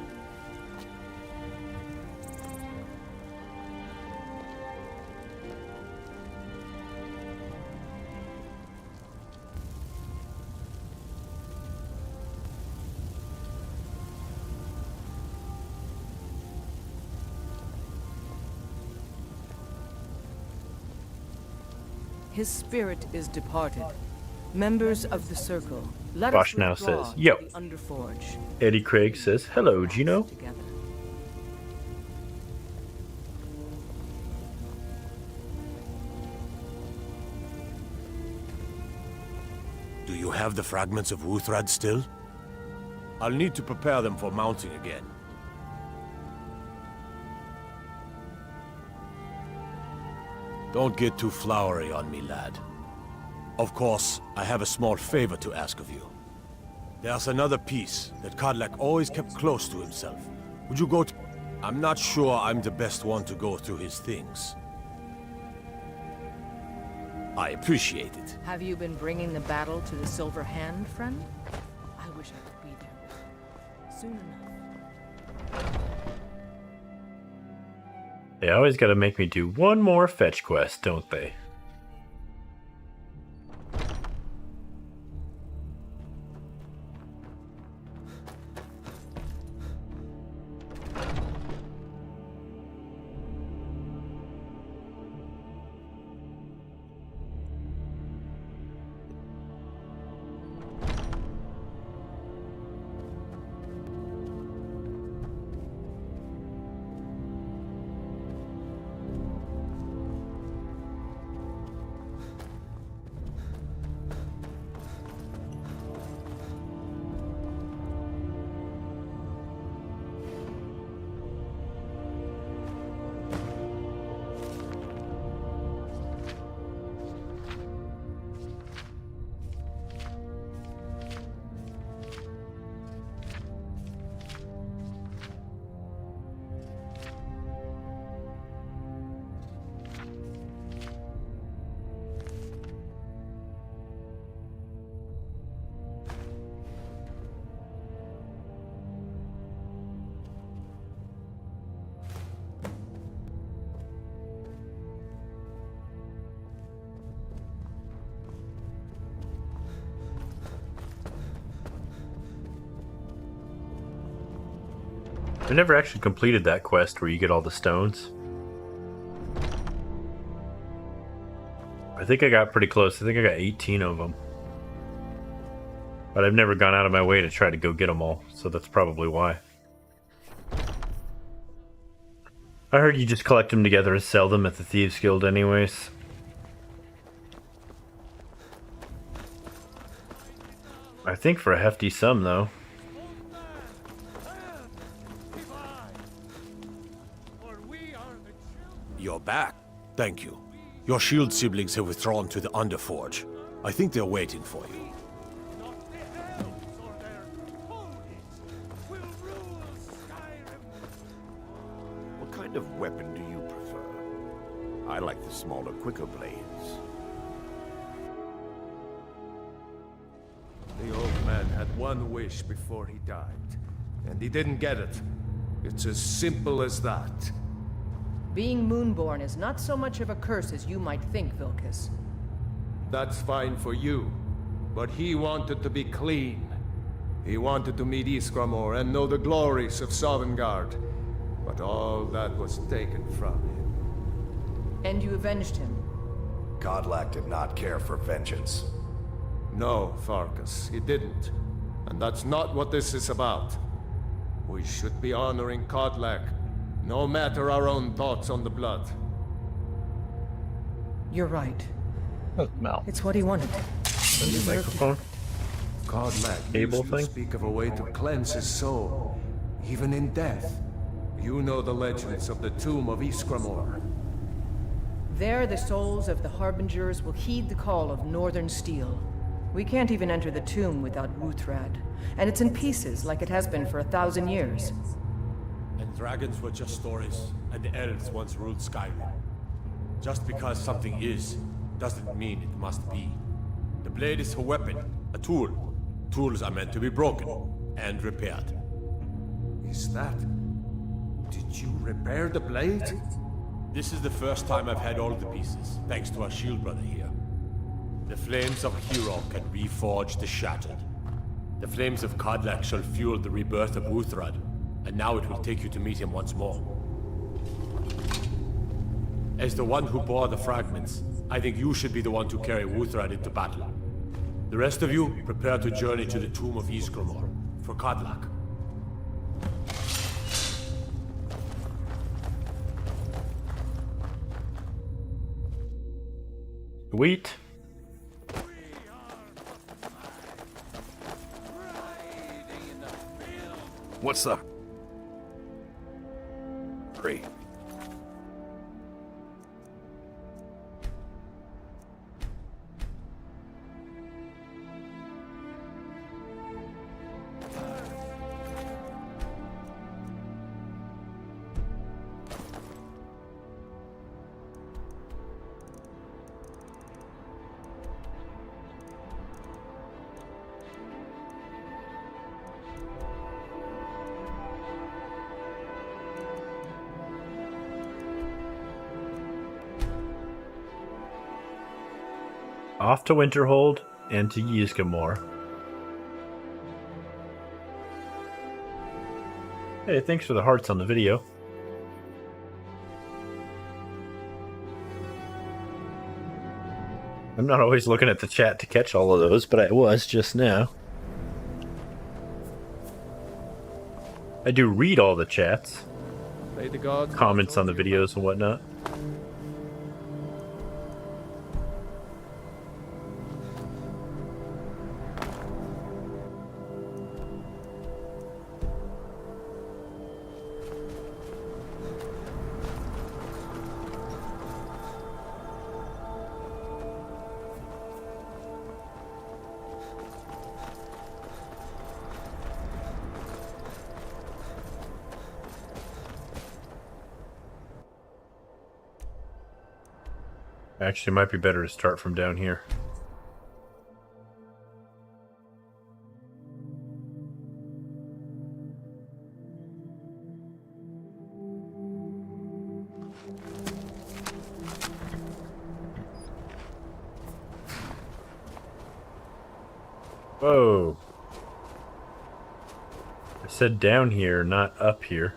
His spirit is departed. Members of the Circle, let
Bosch
us
now
withdraw
says,
to
"Yo."
the Underforge.
Eddie Craig says, hello, Gino.
Together.
Do you have the fragments of Wuthrad still?
I'll need to prepare them for mounting again.
Don't get too flowery on me, lad. Of course, I have a small favor to ask of you. There's another piece that Kodlak always kept close to himself. Would you go to... I'm not sure I'm the best one to go through his things. I appreciate it.
Have you been bringing the battle to the Silver Hand, friend? I wish I could be there soon enough.
They always gotta make me do one more fetch quest, don't they? I never actually completed that quest where you get all the stones. I think I got pretty close. I think I got 18 of them. But I've never gone out of my way to try to go get them all, so that's probably why. I heard you just collect them together and sell them at the Thieves Guild anyways. I think for a hefty sum, though.
You're back. Thank you. Your shield siblings have withdrawn to the Underforge. I think they're waiting for you.
What kind of weapon do you prefer? I like the smaller, quicker blades.
The old man had one wish before he died, and he didn't get it. It's as simple as that.
Being Moonborn is not so much of a curse as you might think, Vilcus.
That's fine for you, but he wanted to be clean. He wanted to meet Iskramor and know the glories of Sovngarde, but all that was taken from him.
And you avenged him.
Godlack did not care for vengeance.
No, Farkas, he didn't. And that's not what this is about. We should be honoring Kodlak, no matter our own thoughts on the blood.
You're right.
Mel.
It's what he wanted.
The microphone.
Kodlak
Cable
used to
thing?
speak of a way to cleanse his soul, even in death. You know the legends of the tomb of Iskramor.
There, the souls of the Harbingers will heed the call of Northern Steel. We can't even enter the tomb without Wuthrad, and it's in pieces like it has been for 1,000 years.
And dragons were just stories, and the elves once ruled Skyrim. Just because something is, doesn't mean it must be. The blade is a weapon, a tool. Tools are meant to be broken and repaired.
Is that... Did you repair the blade?
This is the first time I've had all the pieces, thanks to our shield brother here. The flames of a hero can reforge the shattered. The flames of Kodlak shall fuel the rebirth of Wuthrad, and now it will take you to meet him once more. As the one who bore the fragments, I think you should be the one to carry Wuthrad into battle. The rest of you, prepare to journey to the tomb of Iskramor, for Kodlak.
Wheat.
What's the... Great.
Off to Winterhold and to Ysgramor. Hey, thanks for the hearts on the video. I'm not always looking at the chat to catch all of those, but I was just now. I do read all the chats,
May the gods
comments on the videos and whatnot. Actually, it might be better to start from down here. Whoa. I said down here, not up here.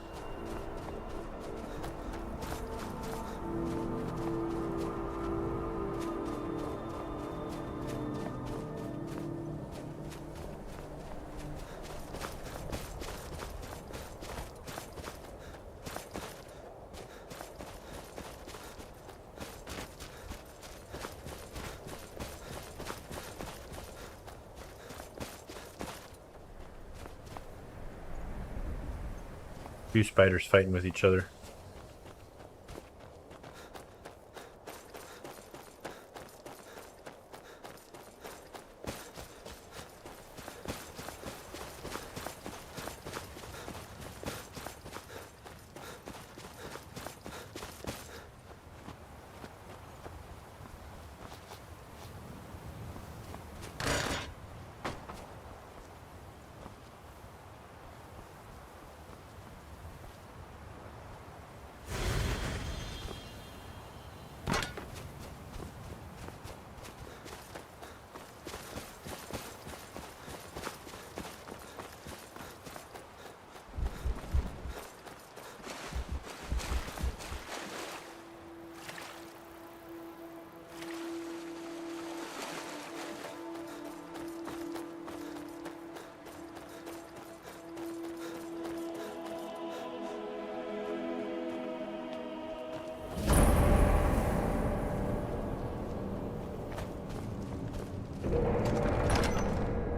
Two spiders fighting with each other.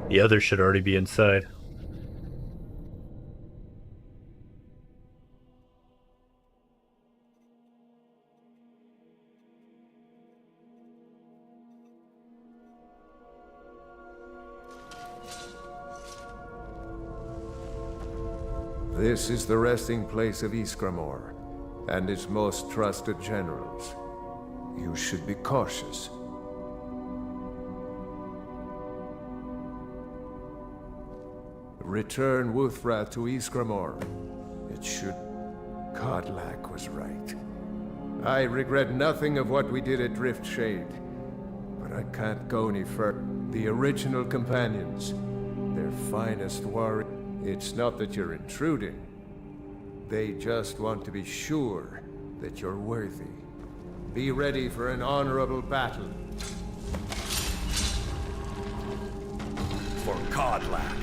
The others should already be inside.
This is the resting place of Ysgramor, and its most trusted generals. You should be cautious. Return Wuthra to Ysgramor. It should... Kodlak was right. I regret nothing of what we did at Driftshade, but I can't go any further. The original companions, their finest warrior. It's not that you're intruding. They just want to be sure that you're worthy. Be ready for an honorable battle.
For Kodlak.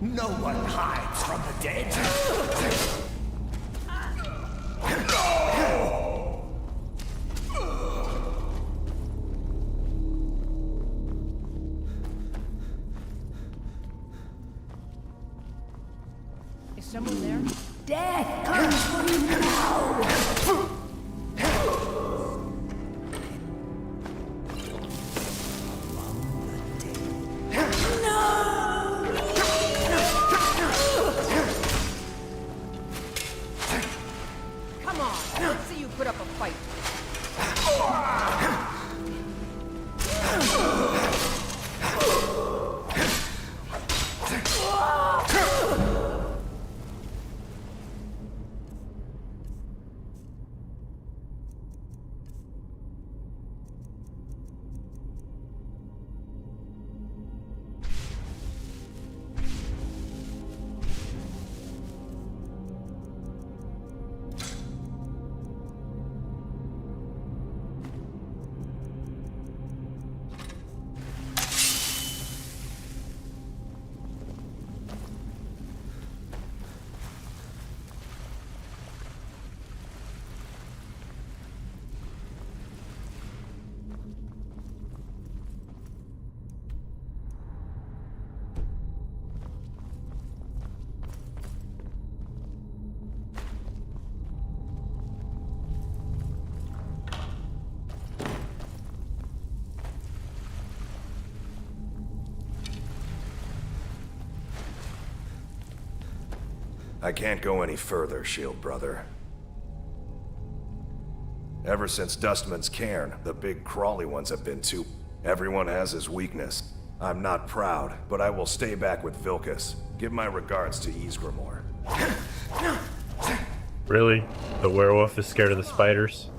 No one hides from the dead.
Is someone there?
Death comes for you now!
Come on, let's see you put up a fight.
I can't go any further, Shield Brother. Ever since Dustman's cairn, the big crawly ones have been too... Everyone has his weakness. I'm not proud, but I will stay back with Vilkas. Give my regards to Ysgramor.
Really? The werewolf is scared of the spiders?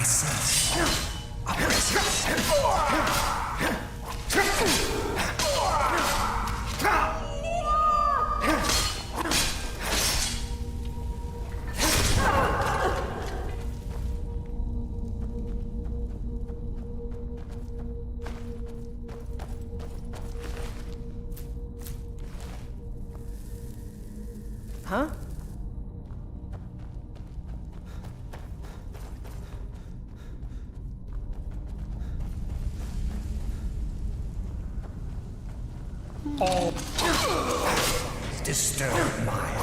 sense. A presence.
Huh?
Disturb my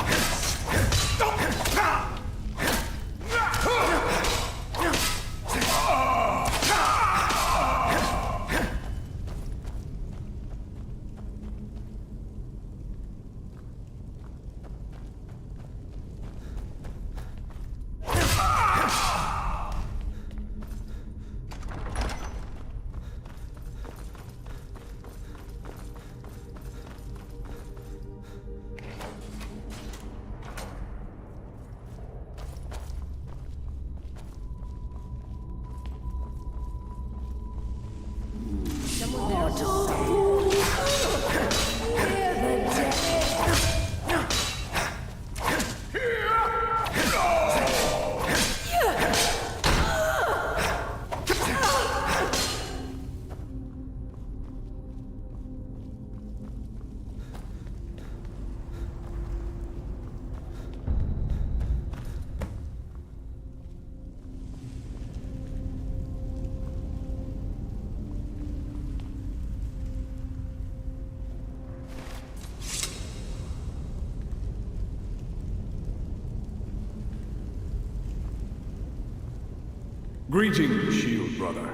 Greetings, Shield Brother.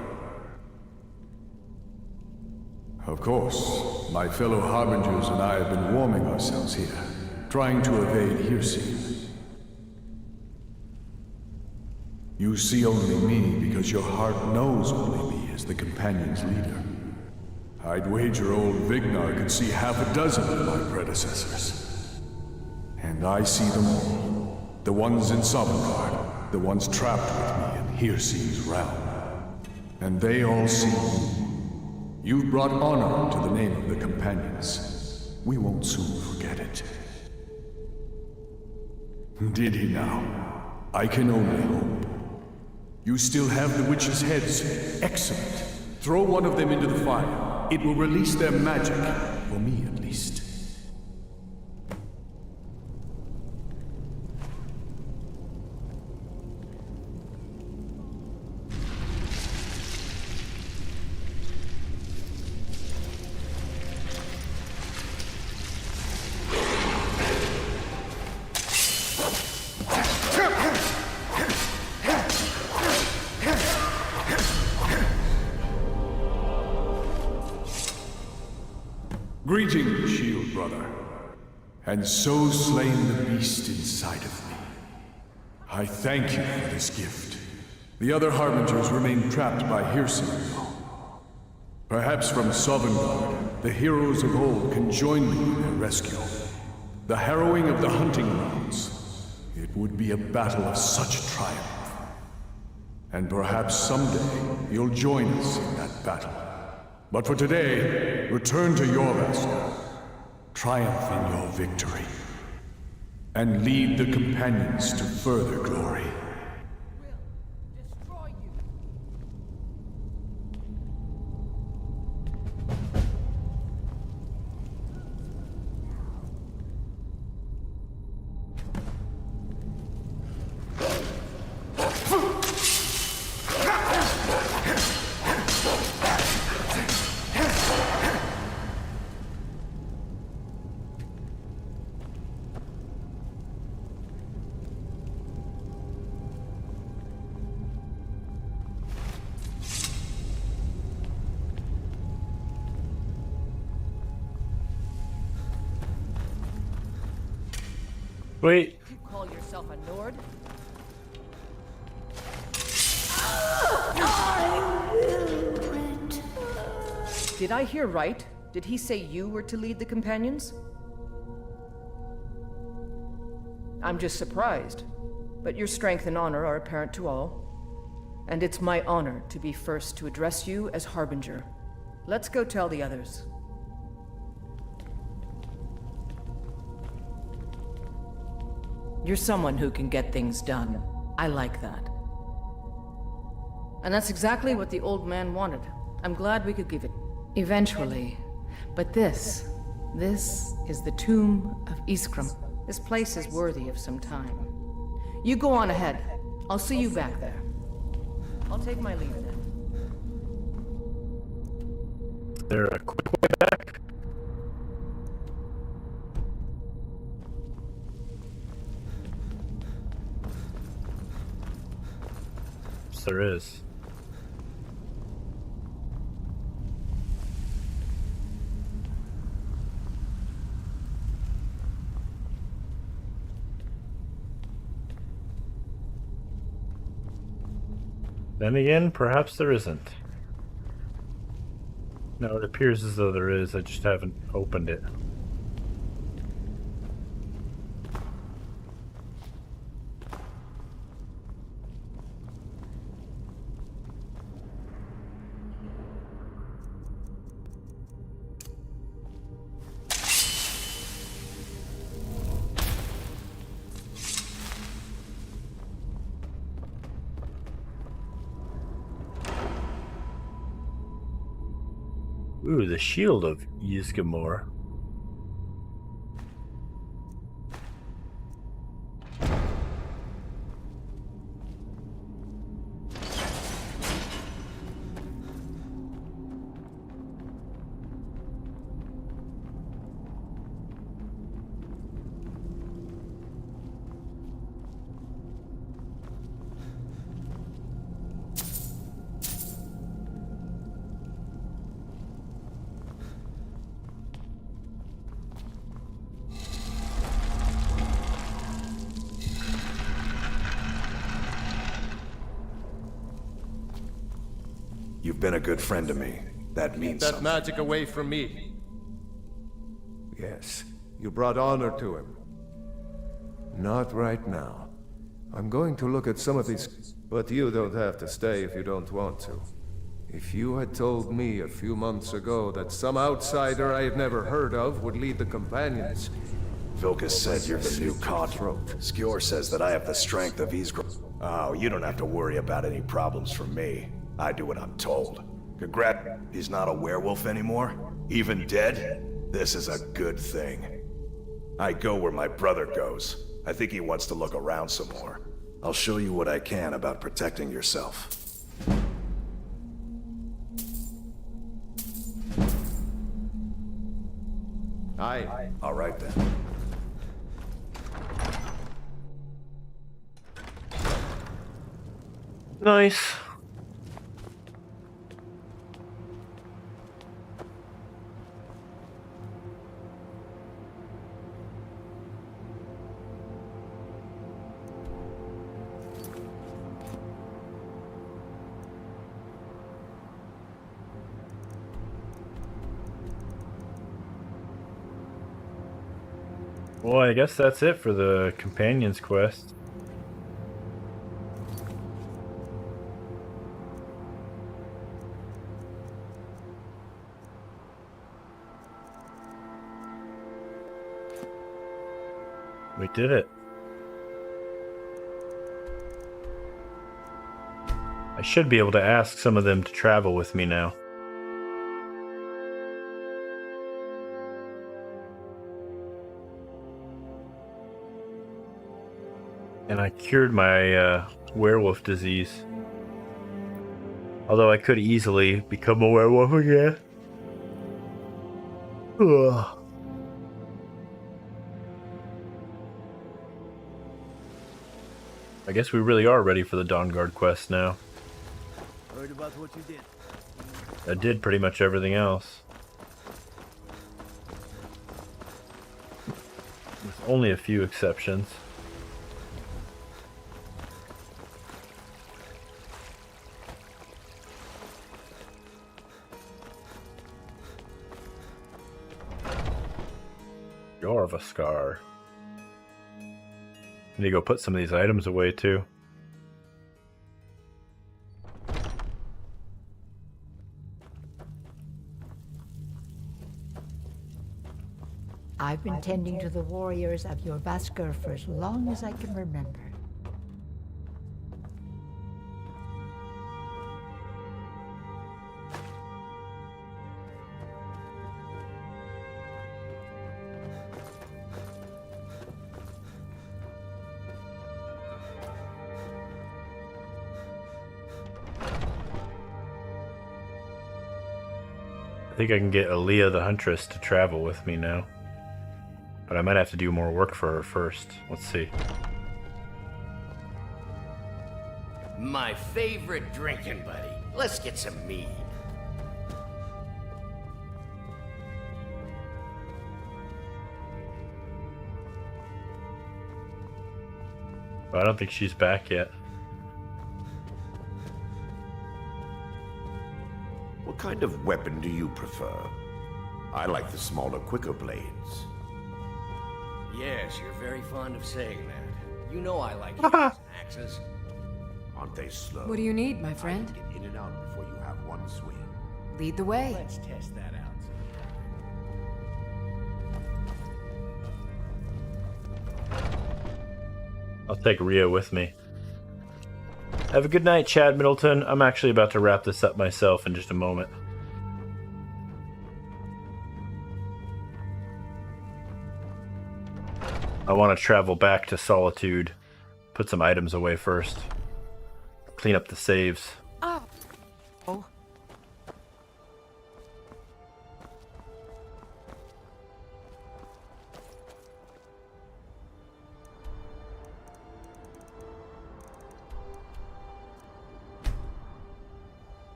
Of course, my fellow Harbingers and I have been warming ourselves here, trying to evade hearsay. You see only me because your heart knows only me as the Companion's leader. I'd wager old Vignar could see half a dozen of my predecessors. And I see them all. The ones in Sovngarde, the ones trapped with me in Hearsee's realm. And they all see you. You've brought honor to the name of the Companions. We won't soon forget it. Did he now? I can only hope. You still have the witches' heads. Excellent. Throw one of them into the fire. It will release their magic. For me, at least. Greetings, Shield Brother. And so slain the beast inside of me. I thank you for this gift. The other Harbingers remain trapped by Hearsay. Perhaps from Sovngarde, the heroes of old can join me in their rescue. The harrowing of the hunting grounds. It would be a battle of such triumph. And perhaps someday you'll join us in that battle. But for today, return to Jorvaskr, triumph in your victory, and lead the Companions to further glory.
Wait.
You call yourself a Nord? Did I hear right? Did he say you were to lead the Companions? I'm just surprised, but your strength and honor are apparent to all. and it's my honor to be first to address you as Harbinger. Let's go tell the others. You're someone who can get things done. I like that. And that's exactly what the old man wanted. I'm glad we could give it. Eventually. But this is the tomb of Iskram. This place is worthy of some time. You go on ahead. I'll see you back there. I'll take my leave then.
Is there a quick way back? Yes, there is. Then again, perhaps there isn't. No, it appears as though there is, I just haven't opened it. Ooh, the shield of Ysgramor.
You've been a good friend to me. That means
That
something.
magic away from me. Yes, you brought honor to him. Not right now. I'm going to look at some of these... But you don't have to stay if you don't want to. If you had told me a few months ago that some outsider I had never heard of would lead the companions...
Vilkas said you're the new Cod. Skjor says that I have the strength of Ysgramor. Oh, you don't have to worry about any problems from me. I do what I'm told. Congrat, he's not a werewolf anymore? Even dead? This is a good thing. I go where my brother goes. I think he wants to look around some more. I'll show you what I can about protecting yourself.
Aye.
All right then.
Nice. Well, I guess that's it for the companion's quest. We did it. I should be able to ask some of them to travel with me now. And I cured my werewolf disease. Although I could easily become a werewolf again. Ugh. I guess we really are ready for the Dawnguard quest now.
Heard about what you did.
I did pretty much everything else. With only a few exceptions. Jorvaskar. I need to go put some of these items away too.
I've been tending to the warriors of your Vasker for as long as I can remember.
I think I can get Aaliyah the Huntress to travel with me now. But I might have to do more work for her first. Let's see.
My favorite drinking buddy. Let's get some mead.
But I don't think she's back yet.
What kind of weapon do you prefer? I like the smaller, quicker blades.
Yes, you're very fond of saying that. You know I like using axes.
Aren't they slow?
What do you need, my
I
friend?
can get in and out before you have one swing.
Lead the way.
Let's test that out.
I'll take Rio with me. Have a good night, Chad Middleton. I'm actually about to wrap this up myself in just a moment. I want to travel back to Solitude. Put some items away first. Clean up the saves.
Oh. Oh.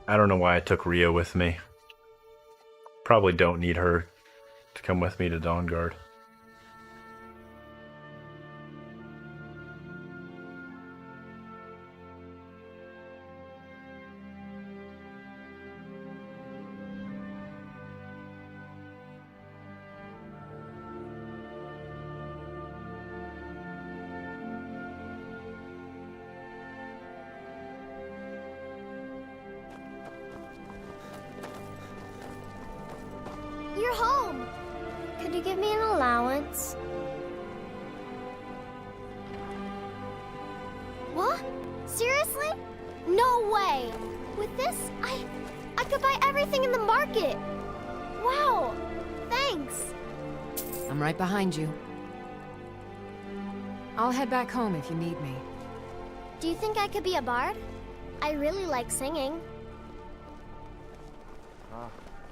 I don't know why I took Rio with me. Probably don't need her to come with me to Dawnguard.
You're home. Could you give me an allowance? What? Seriously? No way. With this, I could buy everything in the market. Wow. Thanks.
I'm right behind you. I'll head back home if you need me.
Do you think I could be a bard? I really like singing.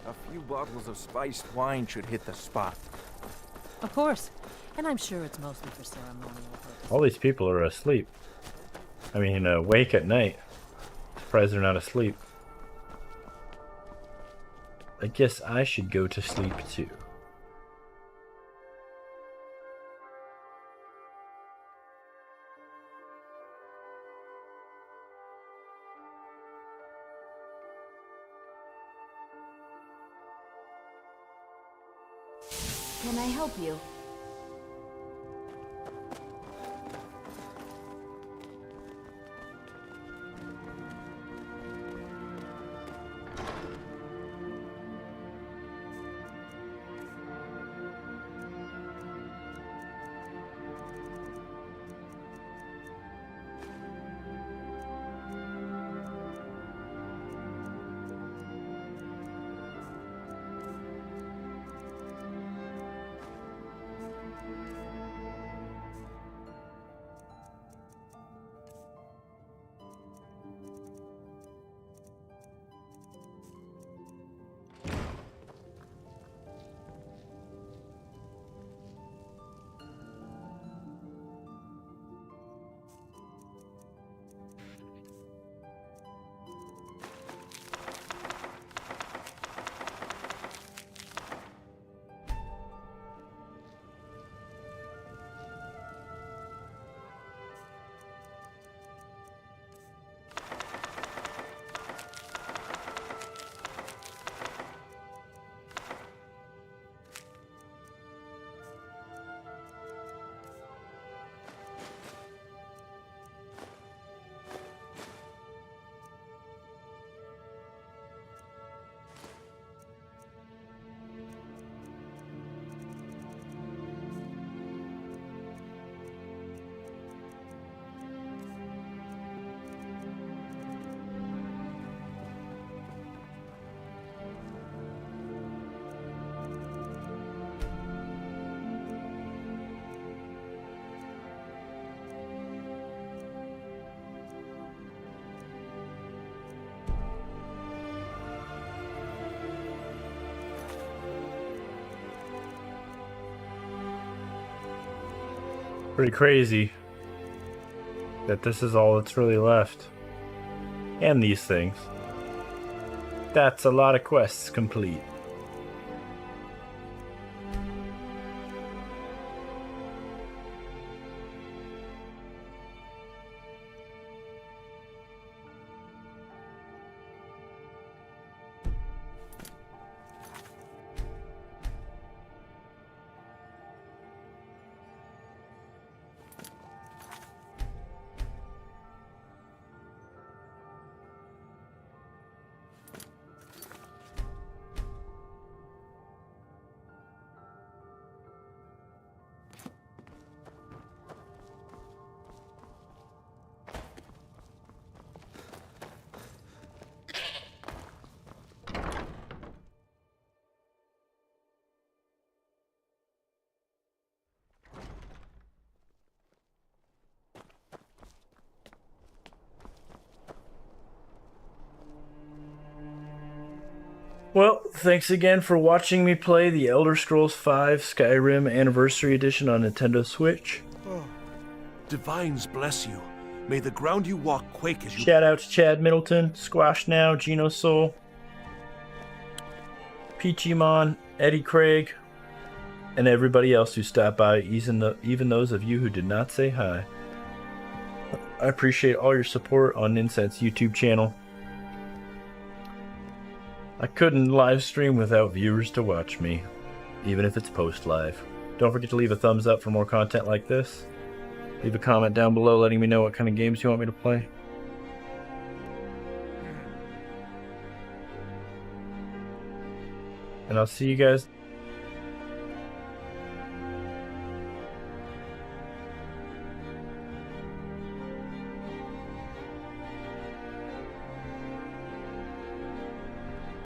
A few bottles of spiced wine should hit the spot.
Of course. And I'm sure it's mostly for ceremonial purposes.
All these people are asleep. I mean, awake at night. Surprised they're not asleep. I guess I should go to sleep too.
Can I help you?
Pretty crazy that this is all that's really left. And these things. That's a lot of quests complete. Well, thanks again for watching me play the Elder Scrolls V Skyrim Anniversary Edition on Nintendo Switch.
Oh. Divines bless you. May the ground you walk quake as you...
Shout out to Chad Middleton, Squash Now, Geno Soul, Peachymon, Eddie Craig, and everybody else who stopped by, even those of you who did not say hi. I appreciate all your support on Nintendosense YouTube channel. I couldn't live stream without viewers to watch me, even if it's post-live. Don't forget to leave a thumbs up for more content like this. Leave a comment down below letting me know what kind of games you want me to play. And I'll see you guys